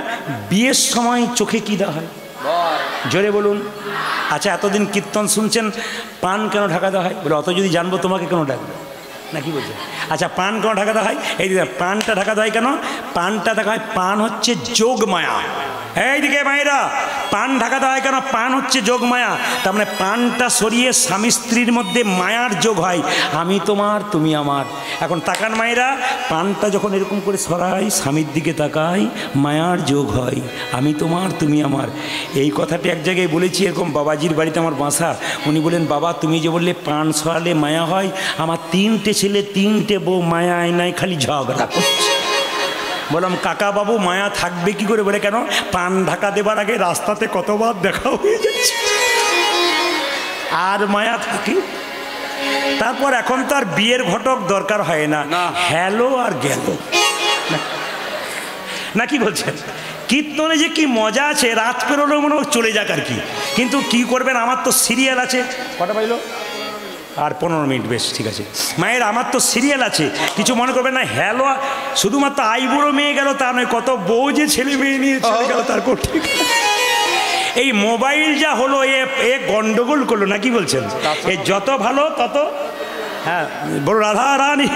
বিয়ের সময় চোখে কি দেওয়া হয়? জোরে বলুন। আচ্ছা এতদিন কীর্তন শুনছেন, পান কেন ঢাকা দেওয়া হয়? বলে অত যদি জানবো তোমাকে কেন ডাকবো, না কি বলছে? আচ্ছা পান কেন ঢাকা দেওয়া হয়? এই পানটা ঢাকা দেওয়া হয় কেন? পানটা দেখা হয়, পান হচ্ছে যোগ মায়া। এইদিকে মায়েরা, পান ঢাকা দেওয়া হয় কেন? পান হচ্ছে যোগ মায়া। তার মানে পানটা সরিয়ে স্বামী স্ত্রীর মধ্যে মায়ার যোগ হয়, আমি তোমার তুমি আমার। এখন তাকান মায়েরা, পানটা যখন এরকম করে সরাই, স্বামীর দিকে তাকাই, মায়ার যোগ হয়, আমি তোমার তুমি আমার। এই কথাটি এক জায়গায় বলেছি, এরকম বাবাজির বাড়িতে আমার বাসা। উনি বলেন, বাবা তুমি যে বললে পান সরালে মায়া হয়, আমার 3টে ছেলে 3টে বউ মায়া আয়নায় খালি ঝগড়া করছে। বললাম, কাকা বাবু মায়া থাকবে কি করে? বলে কেন? পান ঢাকা দেবার আগে রাস্তাতে কতবার দেখা হয়ে যাচ্ছে, আর মায়া থাকে। তারপর এখন তো আর বিয়ের ঘটক দরকার হয় না, হ্যালো আর গেল, না কি বলছেন? কীর্তনে যে কি মজা আছে, রাত পেরোলেও মনে হয় চলে যাক আর কি। কিন্তু কি করবেন, আমার তো সিরিয়াল আছে। কটা পাইলো? আর 15 মিনিট, বেশ ঠিক আছে। মায়ের আমার তো সিরিয়াল আছে, কিছু মনে করবেন না। হ্যালো, শুধুমাত্র আইবুড়ো মেয়ে গেল তা নয়, কত বউ যে ছেলে মেয়ে নিয়ে চলে গেল তার ঠিক। এই মোবাইল যা হলো, এ গন্ডগোল করলো, না কি বলছেন? এ যত ভালো তত, হ্যাঁ বড় রাধা রানী,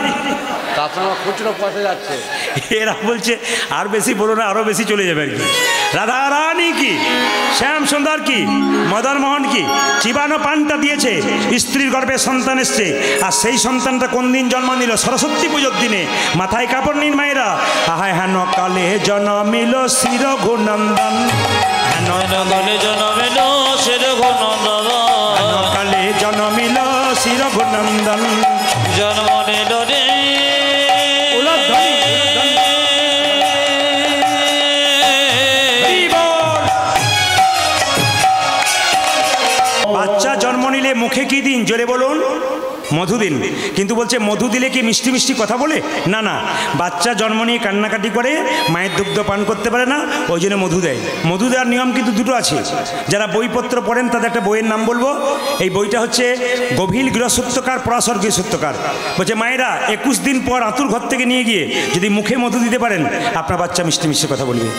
খুচরো পয়সা যাচ্ছে। এরা বলছে আর বেশি বলো না, আরো বেশি চলে যাবে আর কি। রাধা রানী কি, শ্যাম সুন্দর কি, মদন মোহন কি, চিবানো পানটা দিয়েছে, স্ত্রীর গর্ভে সন্তান এসছে, আর সেই সন্তানটা কোন দিন জন্ম নিল? সরস্বতী পুজোর দিনে। মাথায় কাপড় নিন মায়েরা, আহায় হেন কালে জন্মিল শ্রী রঘুনন্দন, হেন কালে জন্মিল শ্রী রঘুনন্দন, কালে জন্মিল শ্রী রঘুনন্দন, জন্ম নিল রে বাচ্চা জন্ম নিলে মুখে কি দিন? জোরে বলুন। মধু দিন। কিন্তু বলছে মধু দিলে কি মিষ্টি মিষ্টি কথা বলে? না না, বাচ্চা জন্ম নিয়ে কান্নাকাটি করে, মায়ের দুগ্ধ পান করতে পারে না, ওই জন্য মধু দেয়। মধু দেওয়ার নিয়ম কিন্তু দুটো আছে। যারা বইপত্র পড়েন তাদের একটা বইয়ের নাম বলবো, এই বইটা হচ্ছে গভীর গৃহসূত্রকার পরাশর গৃহসূত্রকার। বলছে মায়েরা 21 দিন পর আতুর ঘর থেকে নিয়ে গিয়ে যদি মুখে মধু দিতে পারেন, আপনার বাচ্চা মিষ্টি মিষ্টি কথা বলবে।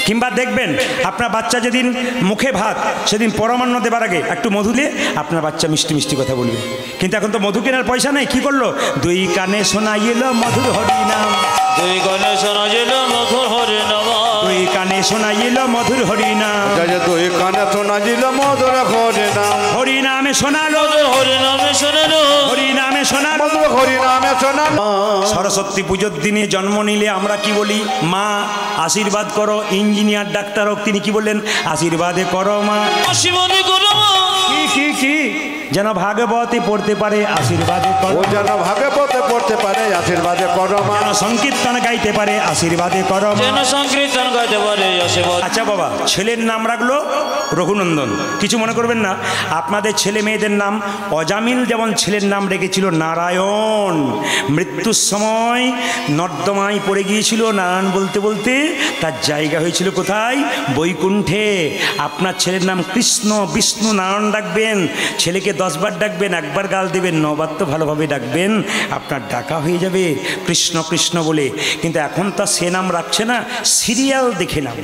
কিংবা দেখবেন আপনার বাচ্চা যেদিন মুখে ভাত, সেদিন পরমান্ন দেবার আগে একটু মধু দিয়ে আপনার বাচ্চা মিষ্টি মিষ্টি কথা বলবে। কিন্তু এখন তো মধু কেনার পয়সা নেই, কি করলো? 2 কানে শোনাইল মধুর হরিনাম, দুই কানে শোনাইল মধুর হরি নাম দুই কানে শোনাইল মধুর হরিনাম দুই কানে শোনাইল মধুর হরিনাম হরিনামে শোনালো হরি নামে শোনালো হরিনামে শোনালো মধুর হরিনামে শোনালো। সরস্বতী পুজোর দিনে জন্ম নিলে আমরা কি বলি? মা আশীর্বাদ করো। ইঞ্জিনিয়ার ডাক্তার হোক, তিনি কি বললেন? আশীর্বাদে করো মা। আশীর্বাদ করো মা। কি যেন ভাগবতে পড়তে পারে, আশীর্বাদে করো। ও যেন ভাগবতে পড়তে পারে, আশীর্বাদে করো মা। যেন সংকীর্তন গাইতে পারে, আশীর্বাদে করো মা। যেন সংকীর্তন গাইতে পারে, আশীর্বাদ। আচ্ছা বাবা, ছেলের নাম রাখলো রঘুনন্দন, কিছু মনে করবেন না। আপনাদের ছেলে মেয়েদের নাম অজামিল যেমন ছেলের নাম রেখেছিল নারায়ণ। মৃত্যুর সময় নর্দমায় পড়ে গিয়েছিল, নারায়ণ বলতে বলতে তার জায়গা হয়েছিল কোথায়? বৈকুণ্ঠে। আপনার ছেলের নাম কৃষ্ণ, বিষ্ণু, নারায়ণ ডাকবেন। ছেলেকে 10 বার ডাকবেন, একবার গাল দেবেন, 9 বার তো ভালোভাবে ডাকবেন, আপনার ডাকা হয়ে যাবে কৃষ্ণ কৃষ্ণ বলে। কিন্তু এখন তা সে নাম রাখছে না, সিরিয়াল দেখে নাম।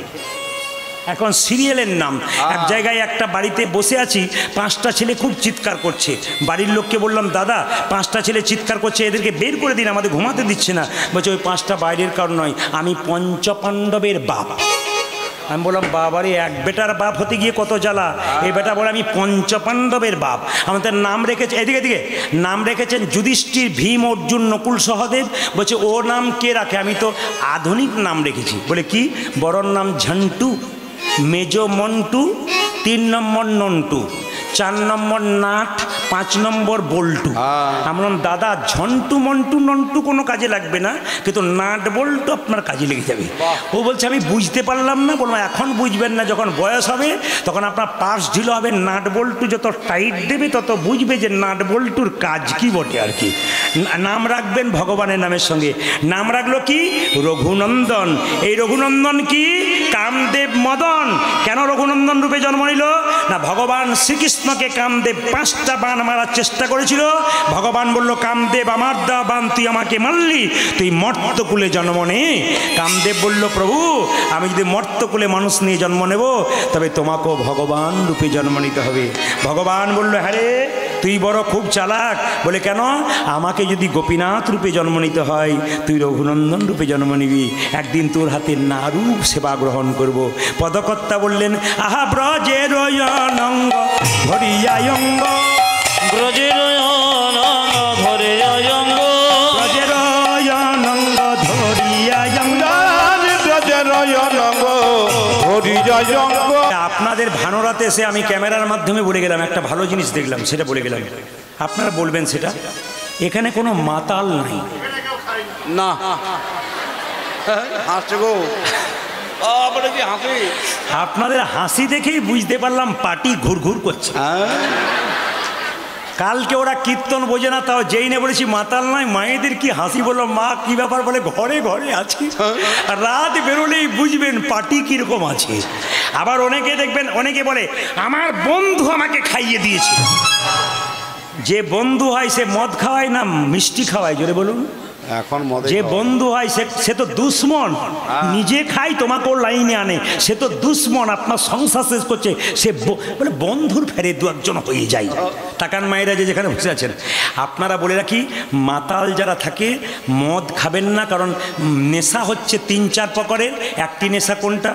এখন সিরিয়ালের নাম। এক জায়গায় একটা বাড়িতে বসে আছি, 5টা ছেলে খুব চিৎকার করছে। বাড়ির লোককে বললাম, দাদা 5টা ছেলে চিৎকার করছে, এদেরকে বের করে দিন, আমাদের ঘুমাতে দিচ্ছে না। বলছে ওই 5টা বাইরের কারণ নয়, আমি পঞ্চপাণ্ডবের বাপ। আমি বললাম, বাবারে, এক বেটার বাপ হতে গিয়ে কত জ্বালা। এই বেটা বলে আমি পঞ্চপাণ্ডবের বাপ। আমাদের নাম রেখেছে, এদিকে নাম রেখেছেন যুধিষ্ঠির, ভীম, অর্জুন, নকুল, সহদেব। বলছে ও নাম কে রাখে? আমি তো আধুনিক নাম রেখেছি। বলে কি? বড়র নাম ঝন্টু, মেজো মন্টু, 3 নম্বর নন্টু, 4 নম্বর নাট, 5 নম্বর বল্টু। আমরা দাদা ঝন্টু মন্টু নন্টু কোনো কাজে লাগবে না, কিন্তু নাট বল্টু আপনার কাজে লেগে যাবে। ও বলছে আমি বুঝতে পারলাম না। বললাম এখন বুঝবেন না, যখন বয়স হবে তখন আপনার পার্স ঢিলো হবে। নাট বল্টু যত টাইট দেবে তত বুঝবে যে নাট বল্টুর কাজ কি বটে আর কি। নাম রাখবেন ভগবানের নামের সঙ্গে। নাম রাখলো কি? রঘুনন্দন। এই রঘুনন্দন কি? কামদেব মদন। কেন রঘুনন্দন রূপে জন্ম নিল না? ভগবান শ্রীকৃষ্ণকে কামদেব 5টা বান মারার চেষ্টা করেছিল। ভগবান বলল, কামদেব আমার দা বান তুই আমাকে মারলি, তুই মর্তকুলে জন্ম নে। কামদেব বলল, প্রভু আমি যদি মর্তকুলে মানুষ নিয়ে জন্ম নেব, তবে তোমাকেও ভগবান রূপে জন্ম নিতে হবে। ভগবান বলল, হ্যাঁ রে, তুই বড় খুব চালাক। বলে কেন? আমাকে যদি গোপীনাথ রূপে জন্ম নিতে হয়, তুই রঘুনন্দন রূপে জন্ম নিবি। একদিন তোর হাতে নারূপ সেবা গ্রহণ করব। পদকর্তা বললেন, আহা ব্রজের অনঙ্গ ধরিয়ায়ঙ্গ, ব্রজের অনঙ্গ ধরে অঙ্গ, ব্রজের অনঙ্গ ধরিয়ায়ঙ্গ। আপনাদের ভানোরাতে এসে আমি ক্যামেরার মাধ্যমে বলে গেলাম, একটা ভালো জিনিস দেখলাম, সেটা বলে গেলাম। আপনারা বলবেন সেটা। এখানে কোনো মাতাল নাই। না হাসছে গো, হাসি। আপনাদের হাসি দেখেই বুঝতে পারলাম পার্টি ঘুরঘুর করছে। কালকে ওরা কীর্তন বোঝে না, তাও যেই না বলেছি মাতাল নয়, মায়েদের কি হাসি। বললো, মা কি ব্যাপার? বলে ঘরে ঘরে আছি। রাত বেরোলেই বুঝবেন পার্টি কীরকম আছে। আবার অনেকে দেখবেন, অনেকে বলে আমার বন্ধু আমাকে খাইয়ে দিয়েছে। যে বন্ধু হয় সে মদ খাওয়ায় না মিষ্টি খাওয়ায়? জোরে বলুন। এখন যে বন্ধু হয় সে তো দুশ্মন। নিজে খাই তোমাকেও লাইনে আনে, সে তো দুশ্মন, আপনার সংসার শেষ করছে। সে বলে বন্ধুর ফেরে 2-1 হয়ে যায়। টাকার মায়েরা যে যেখানে বসে আছেন, আপনারা বলে রাখি, মাতাল যারা থাকে মদ খাবেন না, কারণ নেশা হচ্ছে 3-4 প্রকারের। একটি নেশা কোনটা?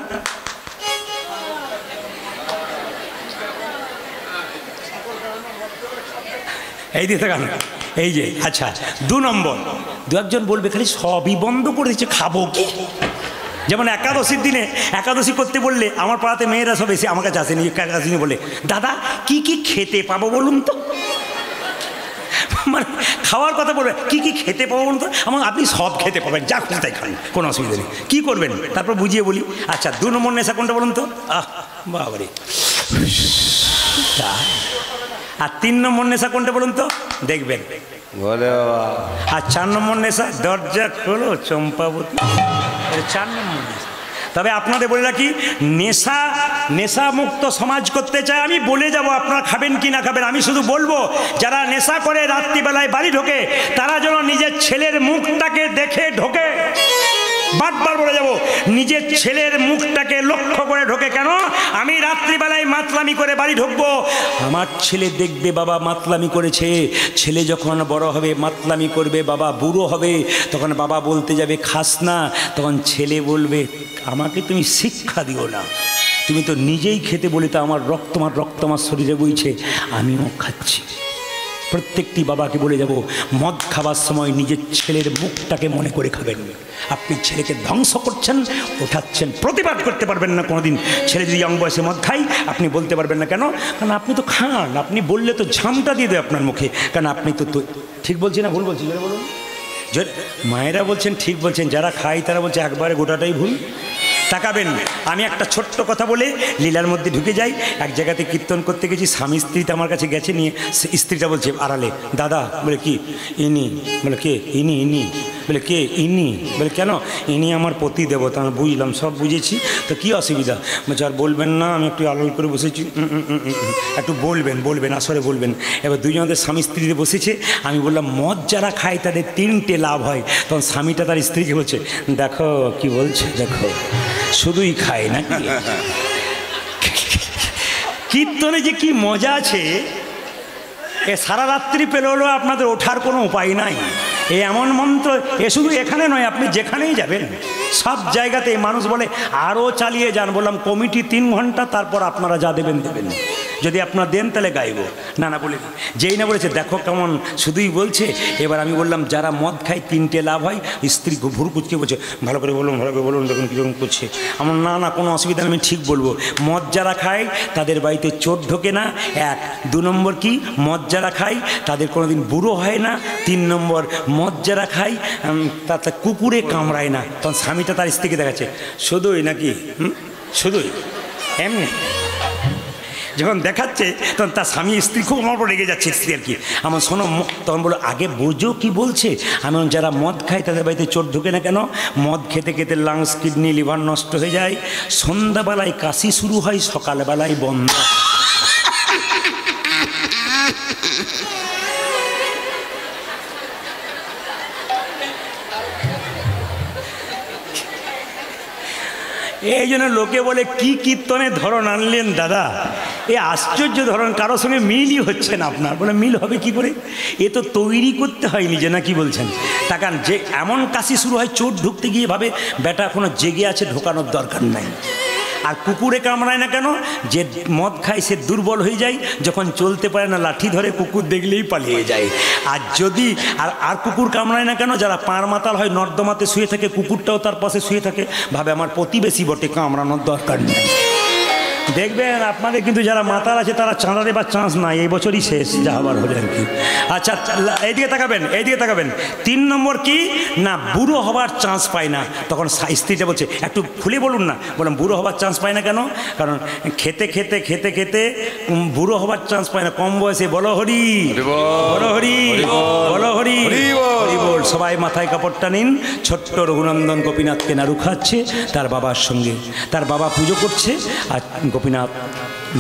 এই দিয়ে থাকান, এই যে। আচ্ছা, 2 নম্বর। 2-1 বলবে খালি সবই বন্ধ করে দিচ্ছে, খাবো কি? যেমন একাদশীর দিনে একাদশী করতে বললে, আমার পাড়াতে মেয়েরা সব এসে আমার কাছে আসেনি, একাদশী বলে, দাদা কি কি খেতে পাবো বলুন তো। মানে খাওয়ার কথা বলবে, কি কি খেতে পাবো বলুন তো। আপনি সব খেতে পাবেন, যা খুশি তাই খান, কোনো অসুবিধা নেই। কী করবেন তারপর বুঝিয়ে বলি। আচ্ছা, 2 নম্বর নেশা কোনটা বলুন তো? বাবারে। আর 3 নম্বর নেশা কোনটা বলুন তো? দেখবেন। আর 4 নম্বর নেশা, দরজা খোলো চম্পাবতী। 4 নম্বর নেশা। তবে আপনাদের বলে রাখি, নেশা মুক্ত সমাজ করতে চাই। আমি বলে যাব আপনারা খাবেন কি না খাবেন, আমি শুধু বলবো যারা নেশা করে রাত্রিবেলায় বাড়ি ঢোকে, তারা যেন নিজের ছেলের মুখটাকে দেখে ঢোকে। বারবার বলে যাব, নিজের ছেলের মুখটাকে লক্ষ্য করে ঢোকে কেন? আমি রাত্রিবেলায় মাতলামি করে বাড়ি ঢুকবো, আমার ছেলে দেখবে বাবা মাতলামি করেছে। ছেলে যখন বড় হবে মাতলামি করবে, বাবা বুড়ো হবে, তখন বাবা বলতে যাবে খাস না, তখন ছেলে বলবে আমাকে তুমি শিক্ষা দিও না, তুমি তো নিজেই খেতে বলে, তো আমার রক্ত আমার শরীরে বইছে, আমিও খাচ্ছি। প্রত্যেকটি বাবাকে বলে যাব, মদ খাবার সময় নিজের ছেলের মুখটাকে মনে করে খাবেন। আপনি ছেলেকে ধ্বংস করছেন, ওঠাচ্ছেন, প্রতিবাদ করতে পারবেন না কোনোদিন। ছেলে যদি ইয়ং বয়সে মদ খায় আপনি বলতে পারবেন না, কেন? কারণ আপনি তো খান, আপনি বললে তো ঝামটা দিয়ে দেয় আপনার মুখে, কারণ আপনি তো ঠিক বলছি না ভুল বলছি? বলুন। মায়েরা বলছেন ঠিক বলছেন, যারা খায় তারা বলছে একবারে গোটাটাই ভুল। তাকাবেন, আমি একটা ছোট্ট কথা বলে লীলার মধ্যে ঢুকে যাই। এক জায়গাতে কীর্তন করতে গেছি, স্বামী স্ত্রীটা আমার কাছে গেছে নিয়ে, স্ত্রীটা বলছে আড়ালে, দাদা, বলে কি ইনি? বলে কে ইনি? ইনি বলে কে ইনি? বলে কেন? ইনি আমার পতি দেবতা। আমি বুঝলাম, সব বুঝেছি, তো কী অসুবিধা? বলছে আর বলবেন না, আমি একটু আড়াল করে বসেছি। একটু বলবেন আসরে বলবেন। এবার দুজনদের স্বামী স্ত্রীতে বসেছে, আমি বললাম মদ যারা খায় তাদের 3টে লাভ হয়। তখন স্বামীটা তার স্ত্রীকে বলছে, দেখো কি বলছে, দেখো শুধুই খায় নাকি? কীর্তনে যে কি মজা আছে, এ সারা রাত্রি পেলে হলেও আপনাদের ওঠার কোনো উপায় নাই। এ এমন মন্ত্র, এ শুধু এখানে নয়, আপনি যেখানেই যাবেন সব জায়গাতে মানুষ বলে আরও চালিয়ে যান। বললাম কমিটি 3 ঘন্টা, তারপর আপনারা যা দেবেন দেবেন, যদি আপনারা দেন তাহলে গাইব, না না বলে যেই না বলেছে দেখো কেমন শুধুই বলছে। এবার আমি বললাম যারা মদ খায় 3টে লাভ হয়। স্ত্রী ভুরু কুচকে বলছে ভালো করে বলুন দেখুন কীরকম করছে। আমার না না কোনো অসুবিধা নেই, আমি ঠিক বলবো। মদ যারা খায় তাদের বাড়িতে চোর ঢোকে না, 1। 2 নম্বর কি, মদ যারা খায় তাদের কোনো দিন বুড়ো হয় না। 3 নম্বর, মদ যারা খায় তাতে কুকুরে কামড়ায় না। তখন স্বামীটা তার স্ত্রীকে দেখাচ্ছে, শুধুই নাকি? শুধুই এমনি যখন দেখাচ্ছে, তখন তার স্বামী স্ত্রী খুব আমার উপর রেগে যাচ্ছে। স্ত্রী আর কি আমার শোনো, তখন বলো আগে বোঝো কি বলছে। আমি যারা মদ খায় তাদের বাড়িতে চোর ঢোকে না কেন? মদ খেতে খেতে লাংস, কিডনি, লিভার নষ্ট হয়ে যায়। সন্ধ্যাবেলায় কাশি শুরু হয়, সকালবেলায় বন্ধ। এই জন্য লোকে বলে কি কীর্তনের ধরন আনলেন দাদা, এ আশ্চর্য ধরন, কারোর সঙ্গে মিলই হচ্ছে না আপনার। বলে মিল হবে কি করে? এ তো তৈরি করতে হয় নিজে, না কি বলছেন? তাকান, যে এমন কাশি শুরু হয়, চোট ঢুকতে গিয়ে ভাবে বেটা এখনো জেগে আছে, ঢোকানোর দরকার নাই। আর কুকুরে কামড়ায় না কেন? যে মদ খায় সে দুর্বল হয়ে যায়, যখন চলতে পারে না লাঠি ধরে, কুকুর দেখলেই পালিয়ে যায়। আর যদি আর কুকুর কামড়ায় না কেন? যারা পাড় মাতাল হয়, নর্দমাতে শুয়ে থাকে, কুকুরটাও তার পাশে শুয়ে থাকে, ভাবে আমার প্রতিবেশী বটে, কামড়ানোর দরকার নেই। দেখবেন আপনাদের কিন্তু যারা মাতাল আছে তারা চাঁদা দেবার চান্স নাই, এই বছরই শেষ, যা হবার হলে আর কি। আচ্ছা এইদিকে তাকাবেন, এইদিকে তাকাবেন। 3 নম্বর কি না, বুড়ো হবার চান্স পায় না। তখন স্ত্রীটা বলছে একটু খুলে বলুন না। বললাম বুড়ো হবার চান্স পায় না কেন? কারণ খেতে খেতে খেতে খেতে বুড়ো হবার চান্স পায় না, কম বয়সে। বলো হরি বলো হরি বলো হরি হরি বল। সবাই মাথায় কাপড়টা নিন। ছোট্ট রঘুনন্দন গোপীনাথকে নাড়ু খাচ্ছে তার বাবার সঙ্গে, তার বাবা পুজো করছে আর গোপীনাথ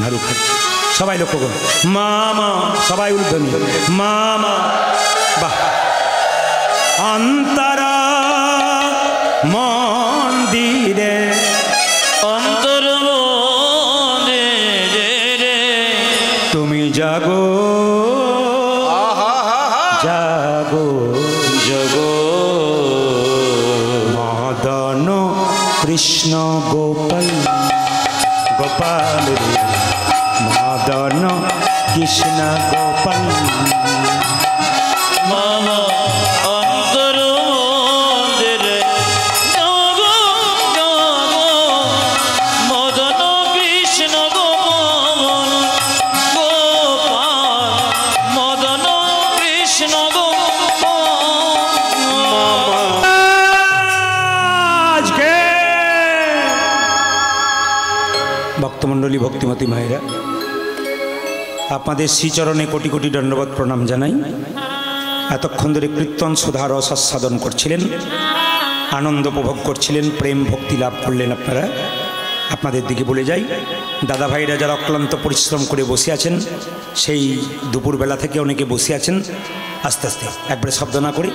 নাড়ু খাচ্ছে। সবাই লক্ষ্য করুন, মামা, সবাই উল্ধনি মামা। বাহ, অন্তরা মন্দিরে অন্তর মন্দিরে তুমি জাগো জাগো জগো মদন কৃষ্ণ গোপাল গোপাল রে মদন কৃষ্ণ গোপাল। মামা অন্তর মন্দিরে জগো জগো মদন কৃষ্ণ গোপাল গোপাল মদন কৃষ্ণ গোপাল। আজকে ভক্তমণ্ডলী, ভক্তিমতী মায়েরা, আপনাদের শ্রীচরণে কোটি কোটি দণ্ডবত প্রণাম জানাই। এতক্ষণ ধরে কীর্তন সুধা রস আস্বাদন করছিলেন, আনন্দ উপভোগ করছিলেন, প্রেম ভক্তি লাভ করলেন আপনারা। আপনাদের দিকে বলে যাই, দাদা ভাইরা যারা অক্লান্ত পরিশ্রম করে বসে আছেন, সেই দুপুরবেলা থেকে অনেকে বসে আছেন, আস্তে আস্তে একবারে শব্দ না করে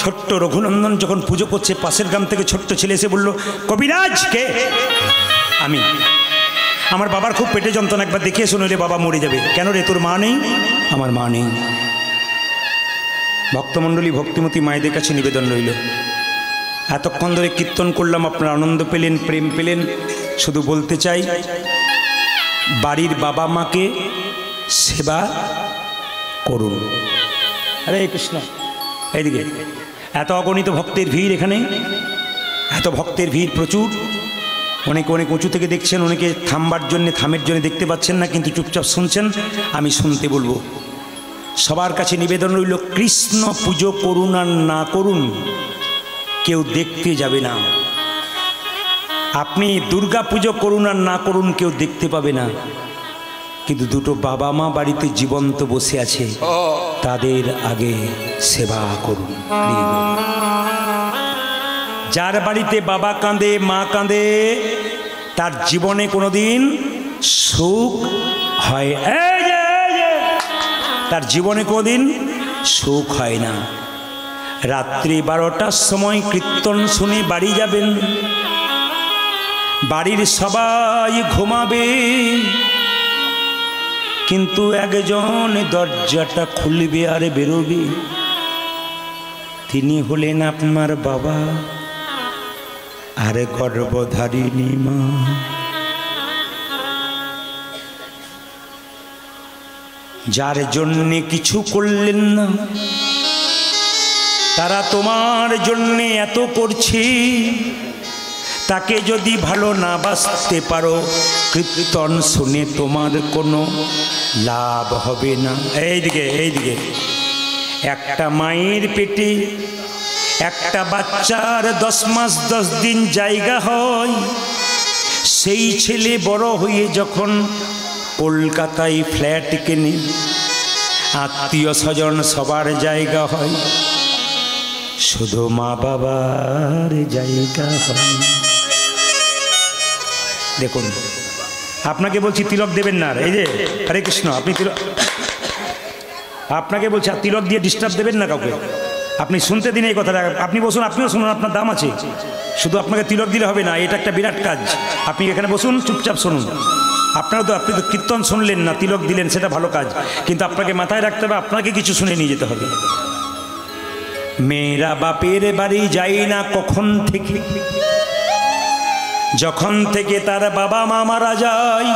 ছোট্ট রঘুনন্দন যখন পুজো করছে, পাশের গ্রাম থেকে ছোট্ট ছেলে এসে বলল, কবিরাজ কে? আমি। আমার বাবার খুব পেটে যন্ত্রণা, একবার দেখে এসো নইলে বাবা মরে যাবে। কেন রে, তোর মা নেই? আমার মা নেই। ভক্তমণ্ডলী, ভক্তিমতী মায়েদের কাছে নিবেদন রইল, এতক্ষণ ধরে কীর্তন করলাম, আপনারা আনন্দ পেলেন, প্রেম পেলেন। শুধু বলতে চাই, বাড়ির বাবা মাকে সেবা করুন। হরে কৃষ্ণ। এইদিকে এত অগণিত ভক্তের ভিড়, এখানে এত ভক্তের ভিড় প্রচুর। অনেকে অনেক উঁচু থেকে দেখছেন, অনেকে থামবার জন্য, থামের জন্য দেখতে পাচ্ছেন না, কিন্তু চুপচাপ শুনছেন। আমি শুনতে বলবো, সবার কাছে নিবেদন রইল, কৃষ্ণ পুজো করুন আর না করুন, কেউ দেখতে যাবে না। আপনি দুর্গা পুজো করুন আর না করুন, কেউ দেখতে পাবে না। কিন্তু দুটো বাবা মা বাড়িতে জীবন্ত বসে আছে, তাদের আগে সেবা করুন। যার বাড়িতে বাবা কাঁদে, মা কাঁদে, তার জীবনে কোনোদিন সুখ হয়, তার জীবনে কোনোদিন সুখ হয় না। রাত্রি 12টার সময় কীর্তন শুনে বাড়ি যাবেন, বাড়ির সবাই ঘুমাবে, কিন্তু একজন দরজাটা খুলবে আর বেরোবে, তিনি হলেন আপনার বাবা আর গর্ভধারিণী মা। যার জন্যে কিছু করলেন না, তারা তোমার জন্যে এত করছে, তাকে যদি ভালো না বাসতে পারো, কীর্তন শুনে তোমার কোনো লাভ হবে না। এইদিকে এইদিকে, একটা মায়ের পেটে একটা বাচ্চার 10 মাস 10 দিন জায়গা হয়, সেই ছেলে বড় হয়ে যখন কলকাতায় ফ্ল্যাট কেনে, আত্মীয় স্বজন সবার জায়গা হয়, শুধু মা বাবার জায়গা হয়। দেখুন, আপনাকে বলছি তিলক দেবেন না। এই যে হরে কৃষ্ণ, আপনি তিলক, আপনাকে বলছি তিলক দিয়ে ডিস্টার্ব দেবেন না কাউকে। আপনি শুনতে দিন এই কথাটা, আপনি বসুন, আপনিও শুনুন, আপনার দাম আছে। শুধু আপনাকে তিলক দিলে হবে না, এটা একটা বিরাট কাজ। আপনি এখানে বসুন, চুপচাপ শুনুন। আপনারা তো, আপনি তো কীর্তন শুনলেন না, তিলক দিলেন, সেটা ভালো কাজ, কিন্তু আপনাকে মাথায় রাখতে হবে, আপনাকে কিছু শুনে নিয়ে যেতে হবে। মেয়েরা বাপের বাড়ি যায় না কখন থেকে? যখন থেকে তার বাবা মা মারা যায়।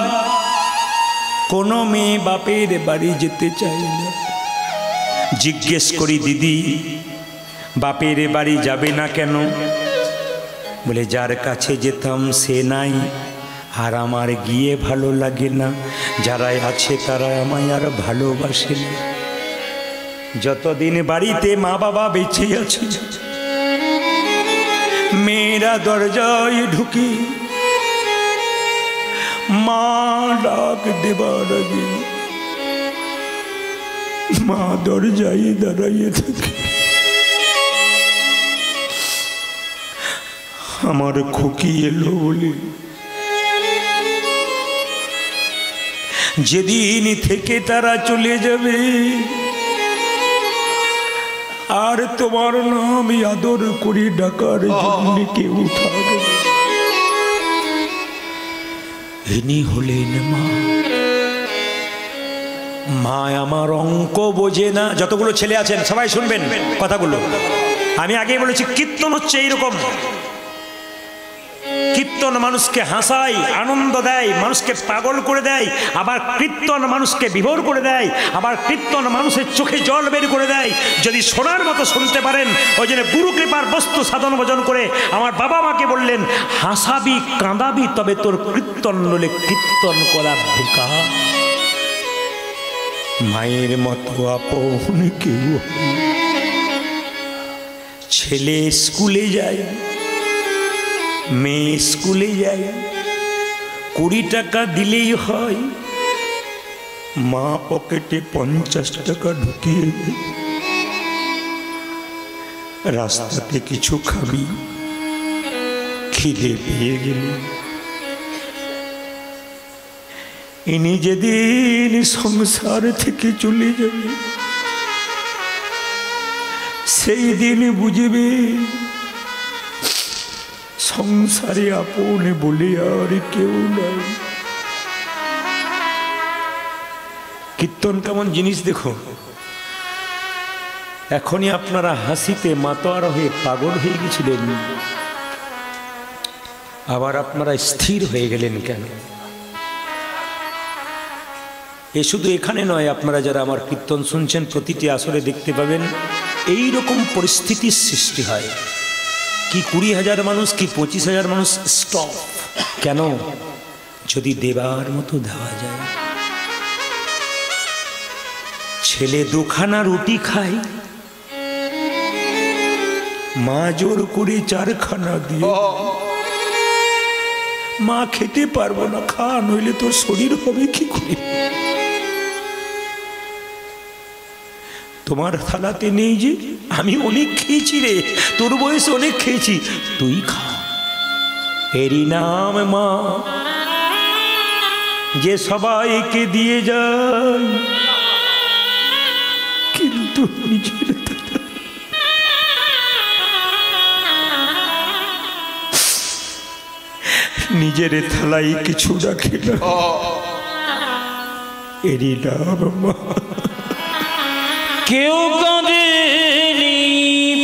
কোনো মেয়ে বাপের বাড়ি যেতে চায় না। জিজ্ঞেস করি, দিদি বাপের বাড়ি যাবে না কেন? বলে, যার কাছে যেতাম সে নাই, আর আমার গিয়ে ভালো লাগে না, যারা আছে তারা আমায় আর ভালোবাসে না। যতদিন বাড়িতে মা বাবা বেঁচে আছে, মেয়েরা দরজায় ঢুকি, মা ডাক দেবার আগে মা দরজায় দাঁড়াইয়ে থাকে। আমার খুকি এলো বলে, যেদিন থেকে তারা চলে যাবে, আর তোমার নাম আদর করে ডাকার জন্য কেউ থাকবে। ইনি হলেন মা। মা আমার অঙ্ক বোঝে না। যতগুলো ছেলে আছেন সবাই শুনবেন কথাগুলো। আমি আগেই বলেছি, কীর্তন হচ্ছে এইরকম। কীর্তন মানুষকে হাসায়, আনন্দ দেয়, মানুষকে পাগল করে দেয়। আবার কীর্তন মানুষকে বিভোর করে দেয়। আবার কীর্তন মানুষের চোখে জল বের করে দেয়। যদি শোনার মতো শুনতে পারেন। ওই জন্য গুরু কৃপার বস্তু সাধন ভজন করে আমার বাবা মাকে বললেন, হাসাবি কাঁদাবি তবে তোর কীর্তন নলে কীর্তন করা বেকার। মায়ের মতো আপন কেউ। ছেলে স্কুলে যায়, মেয়ে স্কুলে যায়, 20 টাকা দিলেই হয়। মা পকেটে 50 টাকা ঢুকিয়ে দেয়। রাস্তাতে কিছু খাবি, খিদে পেয়ে গেলে। ইনি যেদিন সংসার থেকে চলে যাবে, সেই দিন বুঝবে সংসারে আপন বলে আর কেউ নাই। কীর্তন কেমন জিনিস দেখো, এখনই আপনারা হাসিতে মাতোয়ারা হয়ে পাগল হয়ে গেছিলেন, আবার আপনারা স্থির হয়ে গেলেন কেন? এ শুধু এখানে নয়, আপনারা যারা আমার কীর্তন শুনছেন প্রতিটি আসরে দেখতে পাবেন এই রকম পরিস্থিতির সৃষ্টি হয়। কি 20,000 মানুষ, কি 25,000 মানুষ স্টপ কেন? যদি দেবার মতো দেওয়া যায়। ছেলে দুখানা রুটি খায়, মা জোর করে 4খানা দিয়ে, মা খেতে পারবো না, খা নইলে তোর শরীর হবে কি করে। তোমার থালাতে নেই যে, আমি অনেক খেয়েছি রে, তোর বয়সে অনেক খেয়েছি, তুই খা। এরই নাম মা, যে সবাইকে দিয়ে যায় কিন্তু নিজের থালায় কিছু রাখে না। এরই নাম মা। কেউ কাঁদেনি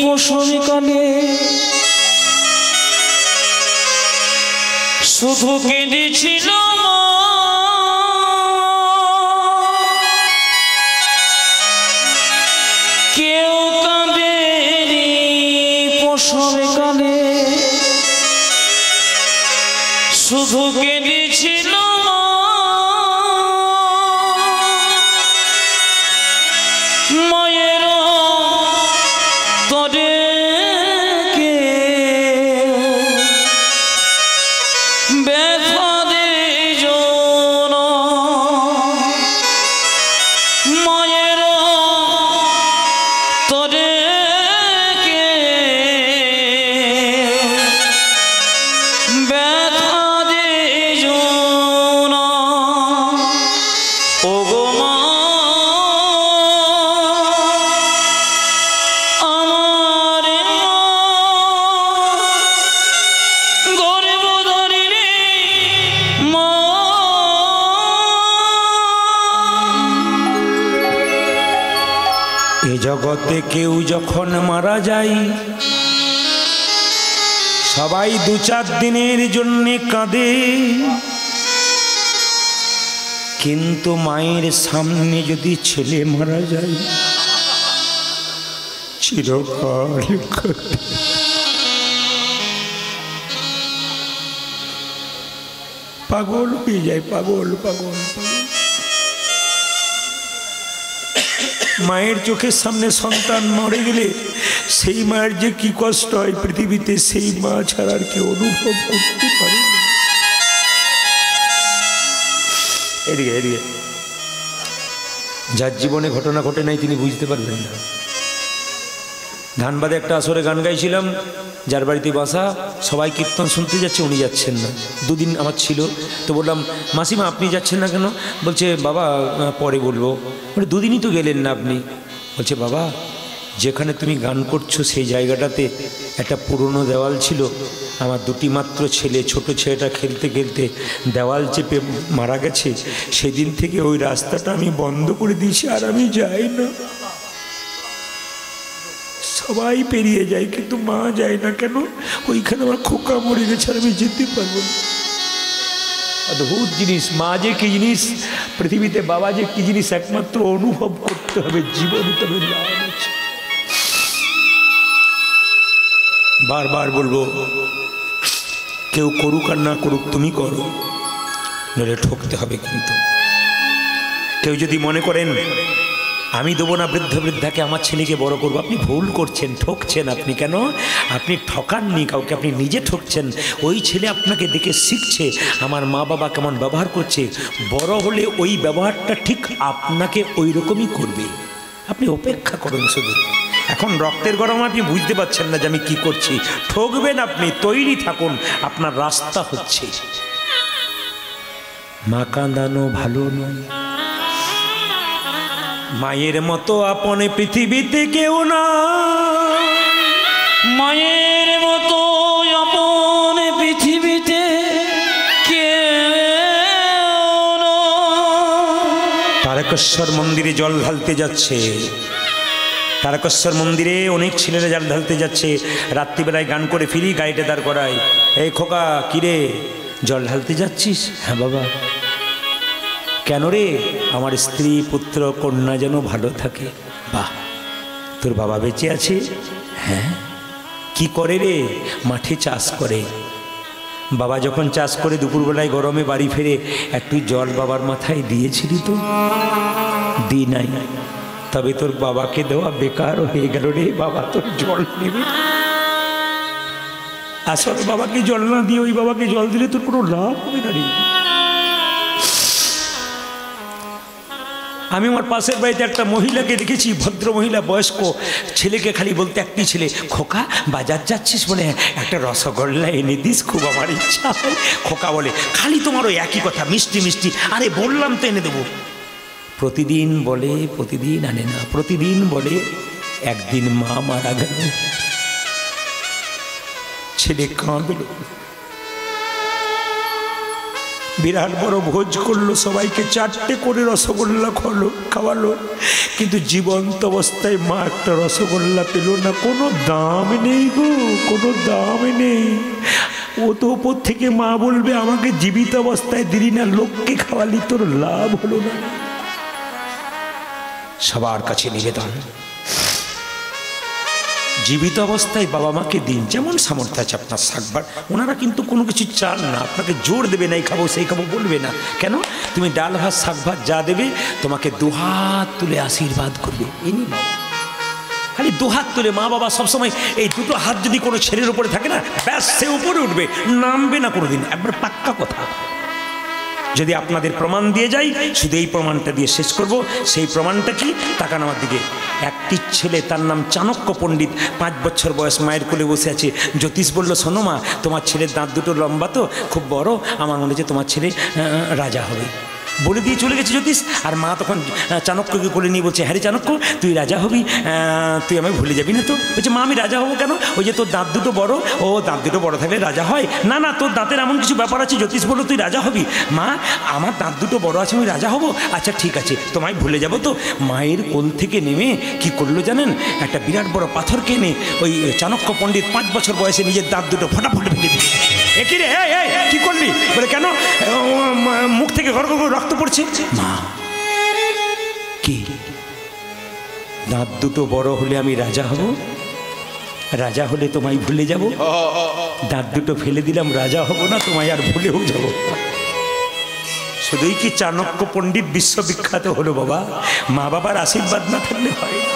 প্রসব কালে, শুধু কেঁদেছিল মা। কেউ কাঁদেনি প্রসব কালে, শুধু কেঁদেছিল মা। মায়ের তরে কে ব্যথা দেয় না, মায়ের তরে কে ব্যথা দেয় না। ও গো মা, জগতে কেউ যখন মারা যায় সবাই 2-4 দিনের জন্য কাঁদে, কিন্তু মায়ের সামনে যদি ছেলে মারা যায় চিরকাল কাঁদে। পাগল হয়ে যায়, পাগল পাগল পাগল। মায়ের চোখের সামনে সন্তান মরে গেলে সেই মায়ের যে কি কষ্ট হয় পৃথিবীতে সেই মা ছাড়া আর কেউ অনুভব করতে পারে না। এদিকে এদিকে, যার জীবনে ঘটনা ঘটে নাই তিনি বুঝতে পারবেন না। ধানবাদে একটা আসরে গান গাইছিলাম, যার বাড়িতে বাসা, সবাই কীর্তন শুনতে যাচ্ছে, উনি যাচ্ছেন না। 2 দিন আমার ছিল, তো বললাম মাসিমা আপনি যাচ্ছেন না কেন? বলছে বাবা পরে বলবো। বলে 2 দিনই তো গেলেন না আপনি। বলছে বাবা যেখানে তুমি গান করছো সেই জায়গাটাতে একটা পুরনো দেওয়াল ছিল, আমার 2টি মাত্র ছেলে, ছোট ছেলেটা খেলতে খেলতে দেওয়াল চেপে মারা গেছে, সেদিন থেকে ওই রাস্তাটা আমি বন্ধ করে দিয়েছি, আর আমি যাই না। সবাই পেরিয়ে যায় কিন্তু মা যায় না কেন? ওইখানে আমার খোকা মরে গেছে, আর আমি যেতে পারবো না। অদ্ভুত জিনিস মা যে কি জিনিস, পৃথিবীতে বাবা যে কি জিনিস একমাত্র অনুভব করতে হবে, জীবনে তবে লাভ আছে। বারবার বলবো, কেউ করুক আর না করুক তুমি করো, নইলে ঠকতে হবে। কিন্তু কেউ যদি মনে করেন আমি দেবো না বৃদ্ধ বৃদ্ধাকে, আমার ছেলেকে বড় করবো, আপনি ভুল করছেন, ঠকছেন। আপনি কেন? আপনি ঠকাননি কাউকে, আপনি নিজে ঠকছেন। ওই ছেলে আপনাকে দেখে শিখছে আমার মা বাবা কেমন ব্যবহার করছে, বড় হলে ওই ব্যবহারটা ঠিক আপনাকে ওই রকমই করবে। আপনি অপেক্ষা করুন শুধু। এখন রক্তের গরম, আপনি বুঝতে পারছেন না যে আমি কি করছি। ঠকবেন আপনি, তৈরি থাকুন, আপনার রাস্তা হচ্ছে। মা কাঁদানো ভালো নয়, মায়ের মতো আপন পৃথিবীতে কেউ না। মায়ের মতো আপন পৃথিবীতে কেউ নয়। তারকেশ্বর মন্দিরে জল ঢালতে যাচ্ছে, তারকেশ্বর মন্দিরে অনেক ছেলেরা জল ঢালতে যাচ্ছে। রাত্রিবেলায় গান করে ফিরি, গাড়িটা দাঁড় করাই, এই খোকা কিরে জল ঢালতে যাচ্ছিস? হ্যাঁ বাবা। কেন রে? আমার স্ত্রী পুত্র কন্যা যেন ভালো থাকে। বাহ, তোর বাবা বেঁচে আছে? হ্যাঁ। কি করে রে? মাঠে চাষ করে। বাবা যখন চাষ করে দুপুরবেলায় গরমে বাড়ি ফিরে একটু জল বাবার মাথায় দিয়েছিলি তো? দি নাই। তবে তোর বাবাকে দেওয়া বেকার হয়ে গেল রে। বাবা তোর জল নেবে, আসলে বাবাকে জল না দিয়ে ওই বাবাকে জল দিলে তোর কোনো লাভ হবে না রে। আমি আমার পাশের বাড়িতে একটা মহিলাকে দেখেছি, ভদ্র মহিলা, বয়স্ক, ছেলেকে খালি বলতে একটি ছেলে, খোকা বাজার যাচ্ছিস বলে একটা রসগোল্লা এনে দিস, খুব আমার ইচ্ছা হয়। খোকা বলে, খালি তোমার ওই একই কথা, মিষ্টি মিষ্টি। আরে বললাম তো এনে দেবো। প্রতিদিন বলে, প্রতিদিন আনে না। প্রতিদিন বলে, একদিন মা মারা গেল। ছেলে কাঁদল। বিরাট বড় ভোজ করলো, সবাইকে 4টে করে রসগোল্লা খাওয়ালো, কিন্তু জীবন্ত অবস্থায় মা একটা রসগোল্লা পেল না। কোনো দাম নেই গো, কোনো দাম নেই। ও তো ওপর থেকে মা বলবে, আমাকে জীবিত অবস্থায় দিলি না, লোককে খাওয়ালি, তোর লাভ হলো না। সবার কাছে নিবেদন, জীবিত অবস্থায় বাবা মাকে দিন, যেমন সামর্থ্য আছে আপনার। শাকবার ওনারা কিন্তু কোনো কিছু চান না, আপনাকে জোর দেবে না এই খাবো সেই খাবো বলবে না। কেন? তুমি ডাল ভাত শাক ভাত যা দেবে, তোমাকে দুহাত তুলে আশীর্বাদ করবে। এনি বাবা, খালি দুহাত তুলে। মা বাবা সবসময় এই দুটো হাত যদি কোনো ছেলের উপরে থাকে না, ব্যাস সে উপরে উঠবে, নামবে না কোনোদিন। একবার পাক্কা কথা। যদি আপনাদের প্রমাণ দিয়ে যাই, শুধু এই প্রমাণটা দিয়ে শেষ করব। সেই প্রমাণটা কি? তাকান আমার দিকে। একটি ছেলে, তার নাম চাণক্য পণ্ডিত, 5 বছর বয়স, মায়ের কোলে বসে আছে। জ্যোতিষ বলল, শোনো মা, তোমার ছেলের দাঁত দুটো লম্বা তো, খুব বড়, আমার মনে হচ্ছে তোমার ছেলে রাজা হবে। বলে দিয়ে চলে গেছে জ্যোতিষ। আর মা তখন চাণক্যকে কোলে নিয়ে বলছে, হ্যাঁ রে চাণক্য, তুই রাজা হবি, তুই আমায় ভুলে যাবি না তো? বলছে, মা আমি রাজা হবো কেন? ওই যে তোর দাঁত দুটো বড়। ও দাঁত দুটো বড় থাকলে রাজা হয়? না না, তোর দাঁতের এমন কিছু ব্যাপার আছে, জ্যোতিষ বললো তুই রাজা হবি। মা আমার দাঁত দুটো বড় আছে, আমি রাজা হব? আচ্ছা ঠিক আছে, তোমায় ভুলে যাবো তো। মায়ের কোল থেকে নেমে কি করলো জানেন? একটা বিরাট বড় পাথরকে এনে ওই চাণক্য পণ্ডিত 5 বছর বয়সে নিজের দাঁত দুটো ফটাফট ভেঙে দিল। একই রে, কি করলি? বলে, কেন? মুখ থেকে গড় গড় রক্ত পড়ছে। মা, কি দাঁত দুটো বড় হলে আমি রাজা হব? রাজা হলে তোমায় ভুলে যাব? দাঁত দুটো ফেলে দিলাম, রাজা হব না, তোমায় আর ভুলেও যাব। শুধুই কি চাণক্য পণ্ডিত বিশ্ববিখ্যাত হলো বাবা? মা বাবার আশীর্বাদ না থাকলে হয় না।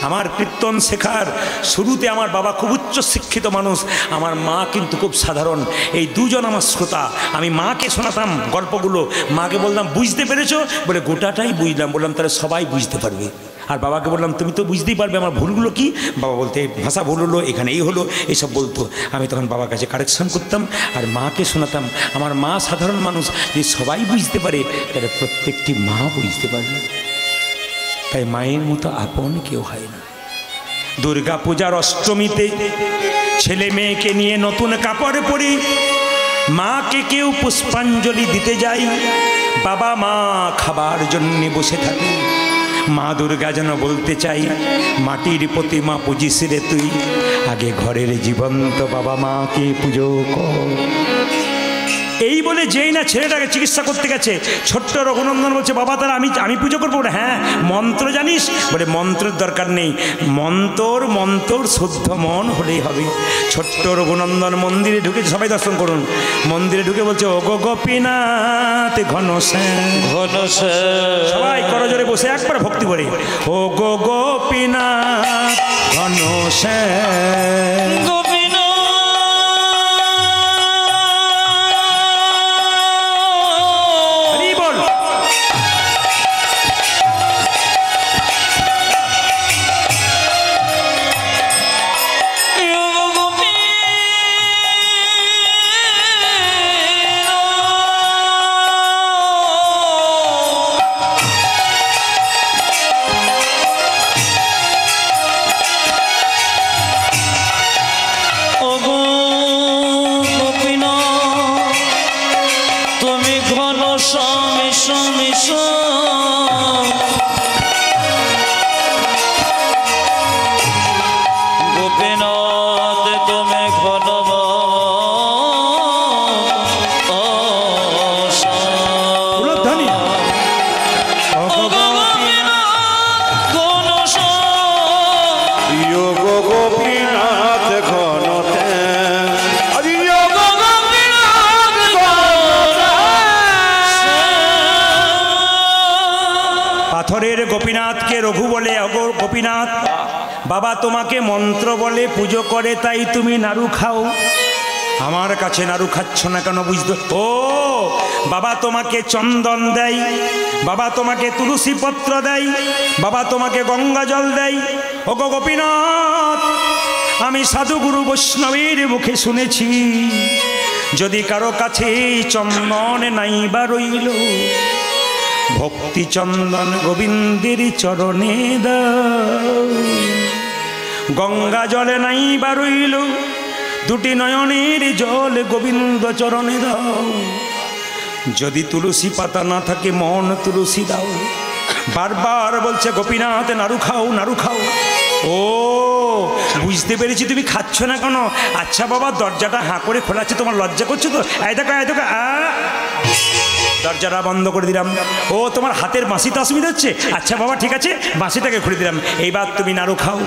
আমার কীর্তন শেখার শুরুতে আমার বাবা খুব উচ্চ শিক্ষিত মানুষ, আমার মা কিন্তু খুব সাধারণ। এই দুজন আমার শ্রোতা। আমি মাকে শোনাতাম গল্পগুলো, মাকে বললাম, বুঝতে পেরেছো? বলে, গোটাটাই বুঝলাম। বললাম, তাহলে সবাই বুঝতে পারবে। আর বাবাকে বললাম, তুমি তো বুঝতেই পারবে আমার ভুলগুলো কি। বাবা বলতে, ভাষা ভুল হলো, এখানে এই হলো, এইসব বলতো। আমি তখন বাবার কাছে কারেকশন করতাম আর মাকে শোনাতাম। আমার মা সাধারণ মানুষ, যে সবাই বুঝতে পারে, তাহলে প্রত্যেকটি মা বুঝতে পারবে। তাই মায়ের মতো আপন কেউ হয় না। দুর্গা পূজার অষ্টমীতে ছেলে মেয়েকে নিয়ে নতুন কাপড় পরি, মাকে কেউ পুষ্পাঞ্জলি দিতে যায়, বাবা মা খাবার জন্যে বসে থাকে। মা দুর্গা যেন বলতে চাই, মাটির প্রতিমা পুজিস রে তুই, আগে ঘরের জীবন্ত বাবা মাকে পুজো কর। এই বলে যেই না ছেলেটাকে চিকিৎসা করতে গেছে, ছোট্ট রঘুনন্দন বলছে, বাবা তারা আমি পুজো করবো? হ্যাঁ। মন্ত্র জানিস? বলে, মন্ত্রের দরকার নেই, মন্ত্র শুদ্ধ মন হলেই হবে। ছোট্ট রঘুনন্দন মন্দিরে ঢুকে, সবাই দর্শন করুন, মন্দিরে ঢুকে বলছে, ও গো গোপীনাথ ঘনশ্যাম, সবাই করজোরে বসে একবার ভক্তি করে, ও গো গোপীনাথ ঘনশ্যাম। গোপীনাথ তুমি ঘন পাথরের গোপীনাথকে রঘু বলে, অগো গোপীনাথ, বাবা তোমাকে মন্ত্র বলে পুজো করে, তাই তুমি নাড়ু খাও। আমার কাছে নাড়ু খাচ্ছ না কেন বুঝতে? ও বাবা তোমাকে চন্দন দেয়, বাবা তোমাকে তুলসী পত্র দেয়, বাবা তোমাকে গঙ্গা জল দেয়। ওগো গোপীনাথ, আমি সাধুগুরু বৈষ্ণবের মুখে শুনেছি, যদি কারো কাছে চন্দন নাই বা রইল, ভক্তি চন্দন গোবিন্দের চরণে দাও। গঙ্গা জলে নাই বা রইল, দুটি নয়নের জল গোবিন্দ চরণে দাও। যদি তুলসী পাতা না থাকে মন তুলসী দাও। বারবার বলছে গোপীনাথ নাড়ু খাও, নাড়ু খাও। ও বুঝতে পেরেছি তুমি খাচ্ছ না কেন। আচ্ছা বাবা, দরজাটা হাঁ করে খোলা আছে, তোমার লজ্জা করছো তো? এই দেখো, এই দেখো, দরজাটা বন্ধ করে দিলাম। ও তোমার হাতের বাঁশিতে অসুবিধা হচ্ছে? আচ্ছা বাবা ঠিক আছে, বাঁশিটাকে খুলে দিলাম, এইবার তুমি নাড়ু খাও।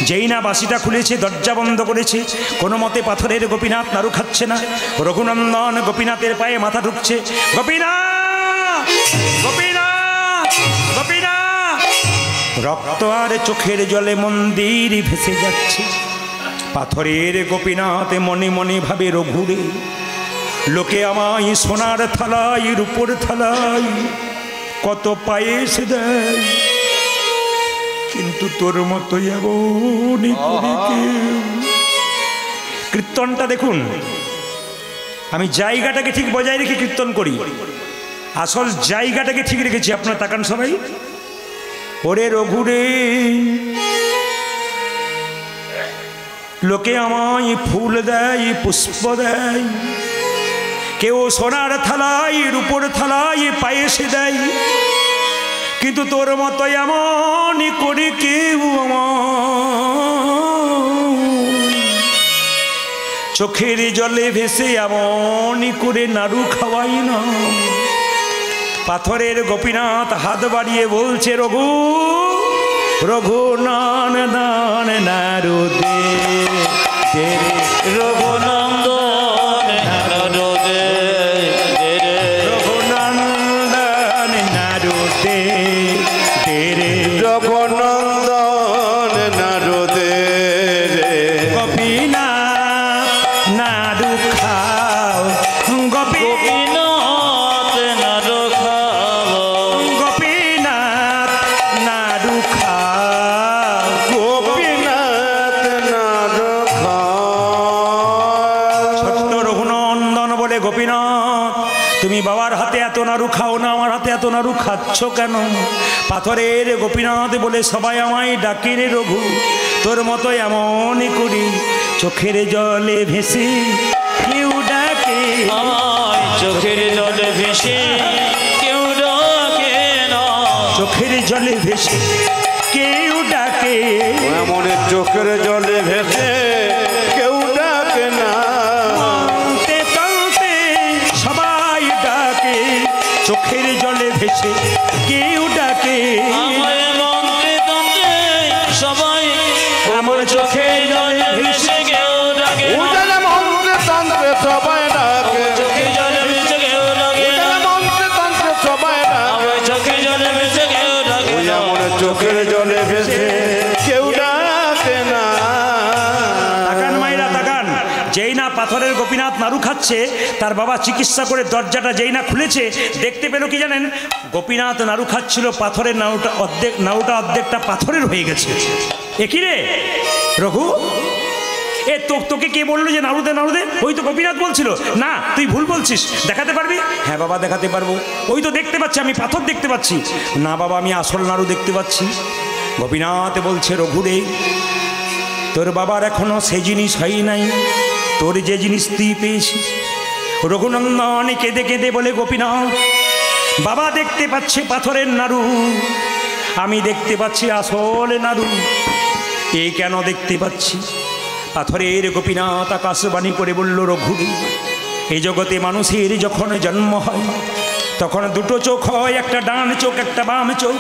যেই না বাঁশিটা খুলেছে, দরজা বন্ধ করেছে, কোনো মতে পাথরের গোপীনাথ নাড়ু খাচ্ছে না। রঘুনন্দন গোপীনাথের পায়ে মাথা ঢুকছে। গোপীনাথ, গোপীনাথ, গোপীনাথ। রক্ত আর চোখের জলে মন্দির ভেসে যাচ্ছে। পাথরের গোপীনাথ মনে মনে ভাবে, রঘুরে, লোকে আমায় সোনার থালায় রূপোর থালায় কত পায়েস দেয়, কিন্তু তোর মতো এমনই করে কেউ। কীর্তনটা দেখুন, আমি জায়গাটাকে ঠিক বজায় রেখে কীর্তন করি, আসল জায়গাটাকে ঠিক রেখেছি। আপনারা তাকান সবাই। ওরে রঘুরে, লোকে আমায় ফুল দেয়, পুষ্প দেয়, কেউ সোনার থালায় রূপোর থালায় পায়েস দেয়, কিন্তু তোর মতো এমনই করে কেউ চোখের জলে ভেসে এমনই করে নাড়ু খাওয়াই না। পাথরের গোপীনাথ হাত বাড়িয়ে বলছে, রঘু, রঘু নান দান নাড়ু দে, রঘুনন্দন নাড়ু দে, রঘুনন্দন নাড়ু দে, রঘুনন্দন নাড়ু দে, গোপীনাথ নাড়ু খাও, গোপীনাথ নাড়ু খাও, গোপীনাথ নাড়ু খাও, গোপীনাথ নাড়ু খাও। ছোট্ট রঘুনন্দন বলে, গোপীনাথ তুমি বাবার হাতে এত নাড়ু খাও না, আমার হাতে এত নাড়ু খাচ্ছ কেন? পাথরের গোপীনাথ বলে, সবাই আমায় ডাকে রে রঘু, তোর মতো এমনই করি চোখের জলে ভেসে কেউ ডাকে আমায় চোখের জলে ভেসে কেউ ডাকে না, চোখের জলে ভেসে কেউ ডাকে, মনে চোখের জলে ভেসে কেউ ডাকে না, কাঁদতে কাঁদতে সবাই ডাকে, চোখের জলে ভেসে কেউ ডাকে, আমায় মন্ত্রে তন্ত্রে সবাই আমার চোখের জলে ভেসে কেউ ডাকে না, উজালা মন্ত্রে তন্ত্রে সবাই ডাকে, চোখের জলে ভেসে কেউ ডাকে না, উজালা মন্ত্রে তন্ত্রে সবাই ডাকে, আমায় চোখের জলে ভেসে কেউ ডাকে না, মনে চোখের জলে ভেসে কেউ ডাকে না। তাকান মায়েরা তাকান, যেই না পাথরের গোপীনাথ নাড়ু খাচ্ছে, তার বাবা চিকিৎসা করে দরজাটা যেই না খুলেছে, দেখতে পেল কি জানেন? গোপীনাথ নাড়ু খাচ্ছিল, পাথরের নাড়ুটা অর্ধেকটা পাথরের হয়ে গেছে। এ কি রে রঘু, এ তোকে কে বললো যে নাড়ু দে, নাড়ু দে? ওই তো গোপীনাথ বলছিল। না, তুই ভুল বলছিস, দেখাতে পারবি? হ্যাঁ বাবা দেখাতে পারবো, ওই তো দেখতে পাচ্ছি, আমি পাথর দেখতে পাচ্ছি। না বাবা, আমি আসল নাড়ু দেখতে পাচ্ছি। গোপীনাথ বলছে, রঘুরে, তোর বাবার এখনো সে জিনিস হয় নাই, তোর যে জিনিস তুই পেয়েছিস। রঘুনন্দন কেঁদে কেঁদে বলে, গোপীনাথ, বাবা দেখতে পাচ্ছে পাথরের নাড়ু, আমি দেখতে পাচ্ছি আসল নাড়ু। এ কেন দেখতে পাচ্ছি? পাথরের গোপীনাথ আকাশবাণী করে বলল, রঘুরে, এই জগতে মানুষের যখন জন্ম হয় তখন দুটো চোখ হয়, একটা ডান চোখ একটা বাম চোখ।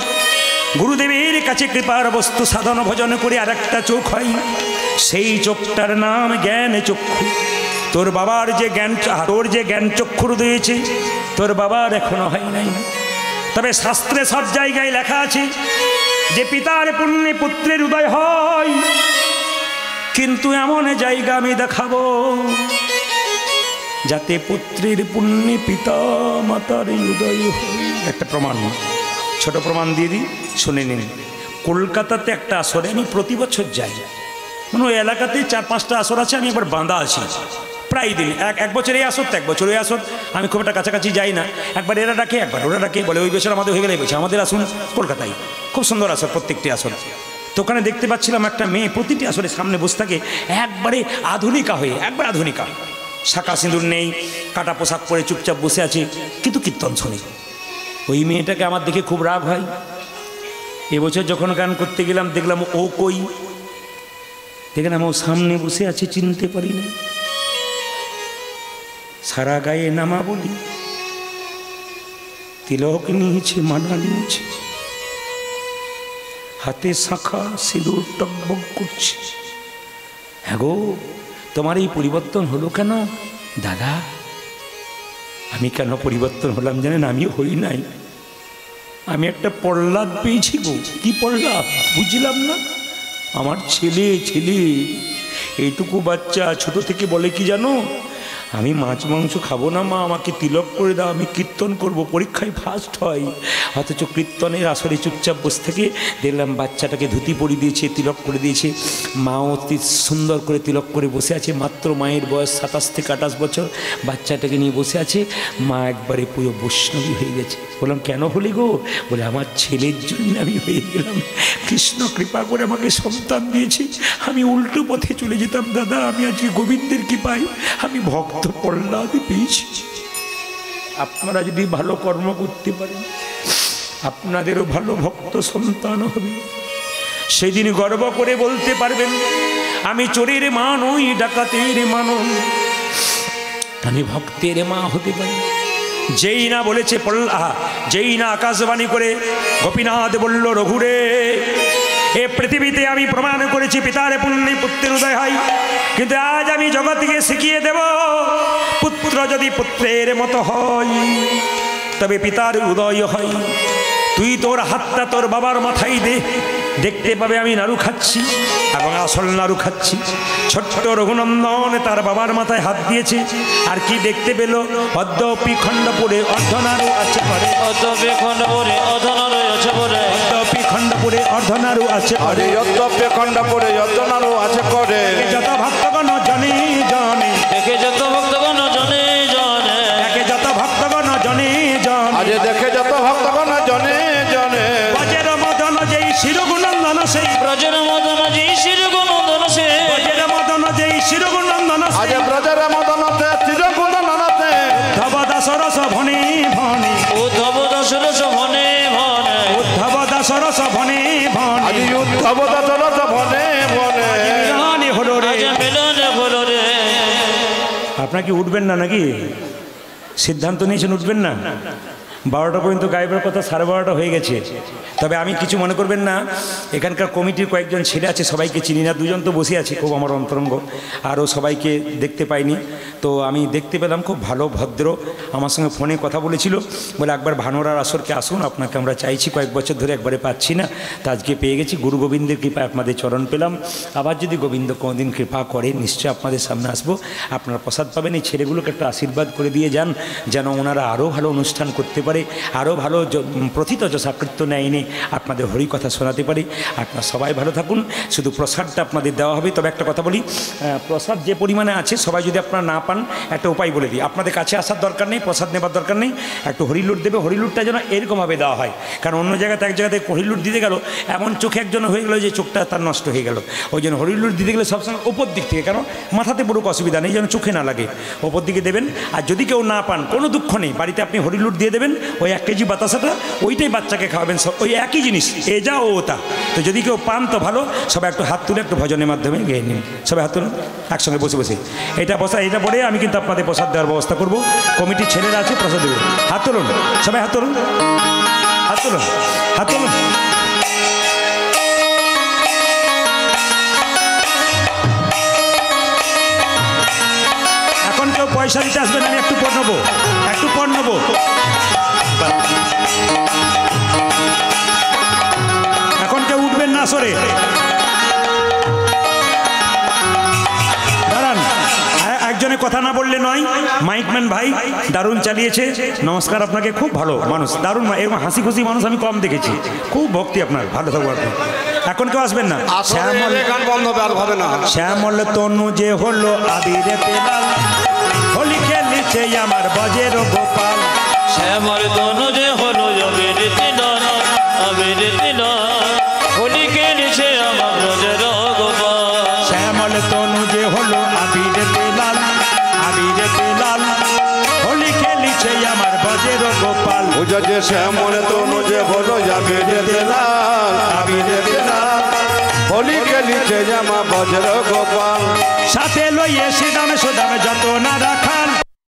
গুরুদেবের কাছে কৃপার বস্তু সাধন ভজন করে আর একটা চোখ হয়, সেই চোখটার নাম জ্ঞান চক্ষু। তোর বাবার যে জ্ঞান, তোর যে জ্ঞান চক্ষুর দিয়েছে তোর বাবার এখনো হয় নাই। তবে শাস্ত্রে সব জায়গায় লেখা আছে যে পিতার পুণ্যে পুত্রের উদয় হয়, কিন্তু এমন জায়গা আমি দেখাবো যাতে পুত্রের পুণ্যে পিতা মাতার উদয় হয়। একটা প্রমাণ, ছোট প্রমাণ দিয়ে দিই, শুনে নিন। কলকাতাতে একটা আসরে আমি প্রতি বছর যাই, মানে ওই এলাকাতে 4-5টা আসর আছে, আমি একবার বাঁধা আছি প্রায় দিন। এক বছর এই আসর তো এক বছর ওই আসর, আমি খুব একটা কাছাকাছি যাই না। একবার এরা ডাকে একবার ওরা ডাকে, বলে ওই বছর আমাদের হয়ে গেলে এই বছর আমাদের আসুন কলকাতায়। খুব সুন্দর আসর প্রত্যেকটি আসর। তো ওখানে দেখতে পাচ্ছিলাম একটা মেয়ে প্রতিটি আসরে সামনে বসে থাকে, একবারে আধুনিকা হয়ে, একবার আধুনিকা, শাঁখা সিঁদুর নেই, কাটা পোশাক পরে চুপচাপ বসে আছে, কিন্তু কীর্তন শুনি। ওই মেয়েটাকে আমার দেখে খুব রাগ হয়। এবছর যখন গান করতে গেলাম দেখলাম ও কই, দেখলাম ও সামনে বসে আছে, চিনতে পারি না। সারা গায়ে নামা বলি, তিলক নিয়েছে, মালা নিয়েছে, হাতে শাঁখা সিঁদুর টকবক করছে। হ্যাঁ গো, তোমার এই পরিবর্তন হলো কেন? দাদা, আমি কেন পরিবর্তন হলাম জানেন? আমি হই নাই, আমি একটা প্রহ্লাদ পেয়েছি গো। কি প্রহ্লাদ বুঝলাম না? আমার ছেলে এইটুকু বাচ্চা ছোট থেকে বলে কি জানো, আমি মাছ মাংস খাবো না মা, আমাকে তিলক করে দাও, আমি কীর্তন করব, পরীক্ষায় ফার্স্ট হয়। অথচ কীর্তনের আসরে চুপচাপ বসে থেকে দেখলাম বাচ্চাটাকে ধুতি পরিয়ে দিয়েছে, তিলক করে দিয়েছে। মাও সুন্দর করে তিলক করে বসে আছে। মাত্র মায়ের বয়স 27 থেকে 28 বছর, বাচ্চাটাকে নিয়ে বসে আছে। মা একবারে পুরো বৈষ্ণবী হয়ে গেছে। বললাম কেন হলি গো? বলে আমার ছেলের জন্য আমি হয়ে গেলাম, কৃষ্ণ কৃপা করে আমাকে সন্তান দিয়েছে, আমি উল্টো পথে চলে যেতাম দাদা, আমি আজকে গোবিন্দের কৃপায় আমি ভক্ত প্রহ্লাদ পেয়েছি। আপনারা যদি ভালো কর্ম করতে পারেন আপনাদেরও ভালো ভক্ত সন্তান হবে। সেদিন গর্ব করে বলতে পারবেন আমি চোরের মা নই, ডাকাতের মা নই, আমি ভক্তের মা হতে পারি। যেই না বলেছে যেই না আকাশবাণী করে গোপীনাথ বলল, রঘুরে, এ পৃথিবীতে আমি প্রমাণ করেছি পিতার পুণ্যে পুত্রের উদয় হয়, কিন্তু আজ আমি জগৎকে শিখিয়ে দেব, পুত্র যদি পুত্রের মতো হয় তবে পিতার উদয় হয়। তুই তোর হাতটা তোর বাবার মাথায় দে, দেখতে পাবে আমি নাড়ু খাচ্ছি এবং আসল নাড়ু খাচ্ছি। ছোট্ট রঘুনন্দন তার বাবার মাথায় হাত দিয়েছে, আর কি দেখতে পেল? অদ্যপি খণ্ডপুরে অর্ধনাড়ু আছে পরে, অদ্যপি খণ্ডপুরে অর্ধনাড়ু আছে পরে, অদ্যপি খণ্ডপুরে অর্ধনাড়ু আছে পরে, অদ্যপি খণ্ডপুরে অর্ধনাড়ু আছে পরে। যত ভক্তগণ জনে জনে, দেখে যত ভক্তগণ জনে জনে, দেখে যত ভক্তগণ জনে জনে, আজ দেখে যত ভক্তগণ জনে জনে, ব্রজের মদন যেই শিরগুনন্দন সেই, ব্রজের মদন যেই শিরগুনন্দন সেই, ব্রজের মদন যেই শিরগুনন্দন আজ সেই, ব্রজের মদনতে চিরগুণনতে, উদ্ধব দাসরস ভনে ভনে, উদ্ধব দাসরস ভনে ভনে, উদ্ধব দাসরস ভনে ভনে, আজ উদ্ধব দাসরস ভনে ভনে, মিলনে হলো রে। আজ মিলনে হলো রে। আপনার কি উঠবেন না নাকি? সিদ্ধান্ত নিয়েছেন উঠবেন না? 12টা পর্যন্ত গাইবার কথা, 12:30 হয়ে গেছে। তবে আমি কিছু মনে করবেন না, এখানকার কমিটির কয়েকজন ছেলে আছে, সবাইকে চিনি না, দুজন তো বসে আছে খুব আমার অন্তরঙ্গ, আরও সবাইকে দেখতে পাইনি। তো আমি দেখতে পেলাম খুব ভালো ভদ্র, আমার সঙ্গে ফোনে কথা বলেছিল, বলে একবার ভানোরার আসরকে আসুন, আপনাকে আমরা চাইছি, কয়েক বছর ধরে একবারে পাচ্ছি না, তা আজকে পেয়ে গেছি। গুরু গোবিন্দের কৃপায় আপনাদের চরণ পেলাম। আবার যদি গোবিন্দ কোনোদিন কৃপা করে নিশ্চয়ই আপনাদের সামনে আসবো, আপনারা প্রসাদ পাবেন। এই ছেলেগুলোকে একটা আশীর্বাদ করে দিয়ে যান, যেন ওনারা আরও ভালো অনুষ্ঠান করতে পারে, আরও ভালো প্রথিত যশাকৃত্য ন্যায়নে আপনাদের হরি কথা শোনাতে পারি। আপনারা সবাই ভালো থাকুন। শুধু প্রসাদটা আপনাদের দেওয়া হবে। তবে একটা কথা বলি, প্রসাদ যে পরিমাণে আছে সবাই যদি আপনারা না পান, একটা উপায় বলে দিই, আপনাদের কাছে আসার দরকার নেই, প্রসাদ নেবার দরকার নেই, একটু হরিলুট দেবে। হরিলুটটা যেন এরকমভাবে দেওয়া হয়, কারণ অন্য জায়গাতে এক জায়গাতে হরিলুট দিতে গেল এমন চোখে একজন হয়ে গেল যে চোখটা তার নষ্ট হয়ে গেল। ওই জন্য হরিলুট দিতে গেলে সবসময় ওপর দিক থেকে, কারণ মাথাতে পুরো অসুবিধা নেই, যেন চোখে না লাগে, ওপর দিকে দেবেন। আর যদি কেউ না পান কোনো দুঃখ নেই, বাড়িতে আপনি হরিলুট দিয়ে দেবেন, ওই 1 কেজি বাতাসাটা ওইটাই বাচ্চাকে খাওয়াবেন, ওই একই জিনিস, এ যা ও তা। তো যদি কেউ পান তো ভালো, সবাই একটু হাত তুলে একটু ভজনের মাধ্যমে গেয়ে নিন। সবাই হাত তুলুন একসঙ্গে বসে বসে। এটা পরে আমি কিন্তু আপনাদের প্রসাদ দেওয়ার ব্যবস্থা করব। কমিটির ছেলেরা আছে, প্রসাদ দেবে। হাত তুলুন সবাই, হাত তুলুন, হাত তুলুন, হাত তুলুন। এখন কেউ পয়সা দিতে আসবেন, আমি একটু পর নেবো, একটু পর নেবো। এখন কেউ উঠবেন না সরে, দাঁড়ান। একজনে কথা না বললে নয়, মাইকম্যান ভাই দারুণ চালিয়েছে। নমস্কার আপনাকে, খুব ভালো মানুষ, দারুণ এরকম হাসি খুশি মানুষ আমি কম দেখেছি। খুব ভক্তি আপনার, ভালো থাকবো আপনি। এখন কেউ আসবেন না। শ্যামল তনু যে হলো আবিরে তেলাল, হোলি খেলিছে আমার বজের গোপাল। শ্যামল তনু যে হলো আবির তিলক, আবির তিলক, হোলি খেলিছে আমার ব্রজের গোপাল। শ্যামল তনু যে হলো আবিরে তেলাল, আবিরে তেলাল, হোলি খেলিছে আমার বজের গোপাল। বুঝা যে শ্যামল তনু যে হলো আবিরে তেলাল, আবিরে তেলাল, হোলি খেলিছে আমার বজ্র গোপাল। সাথে লইয়ে শ্রীরাম সুদাম যত না রাখাল,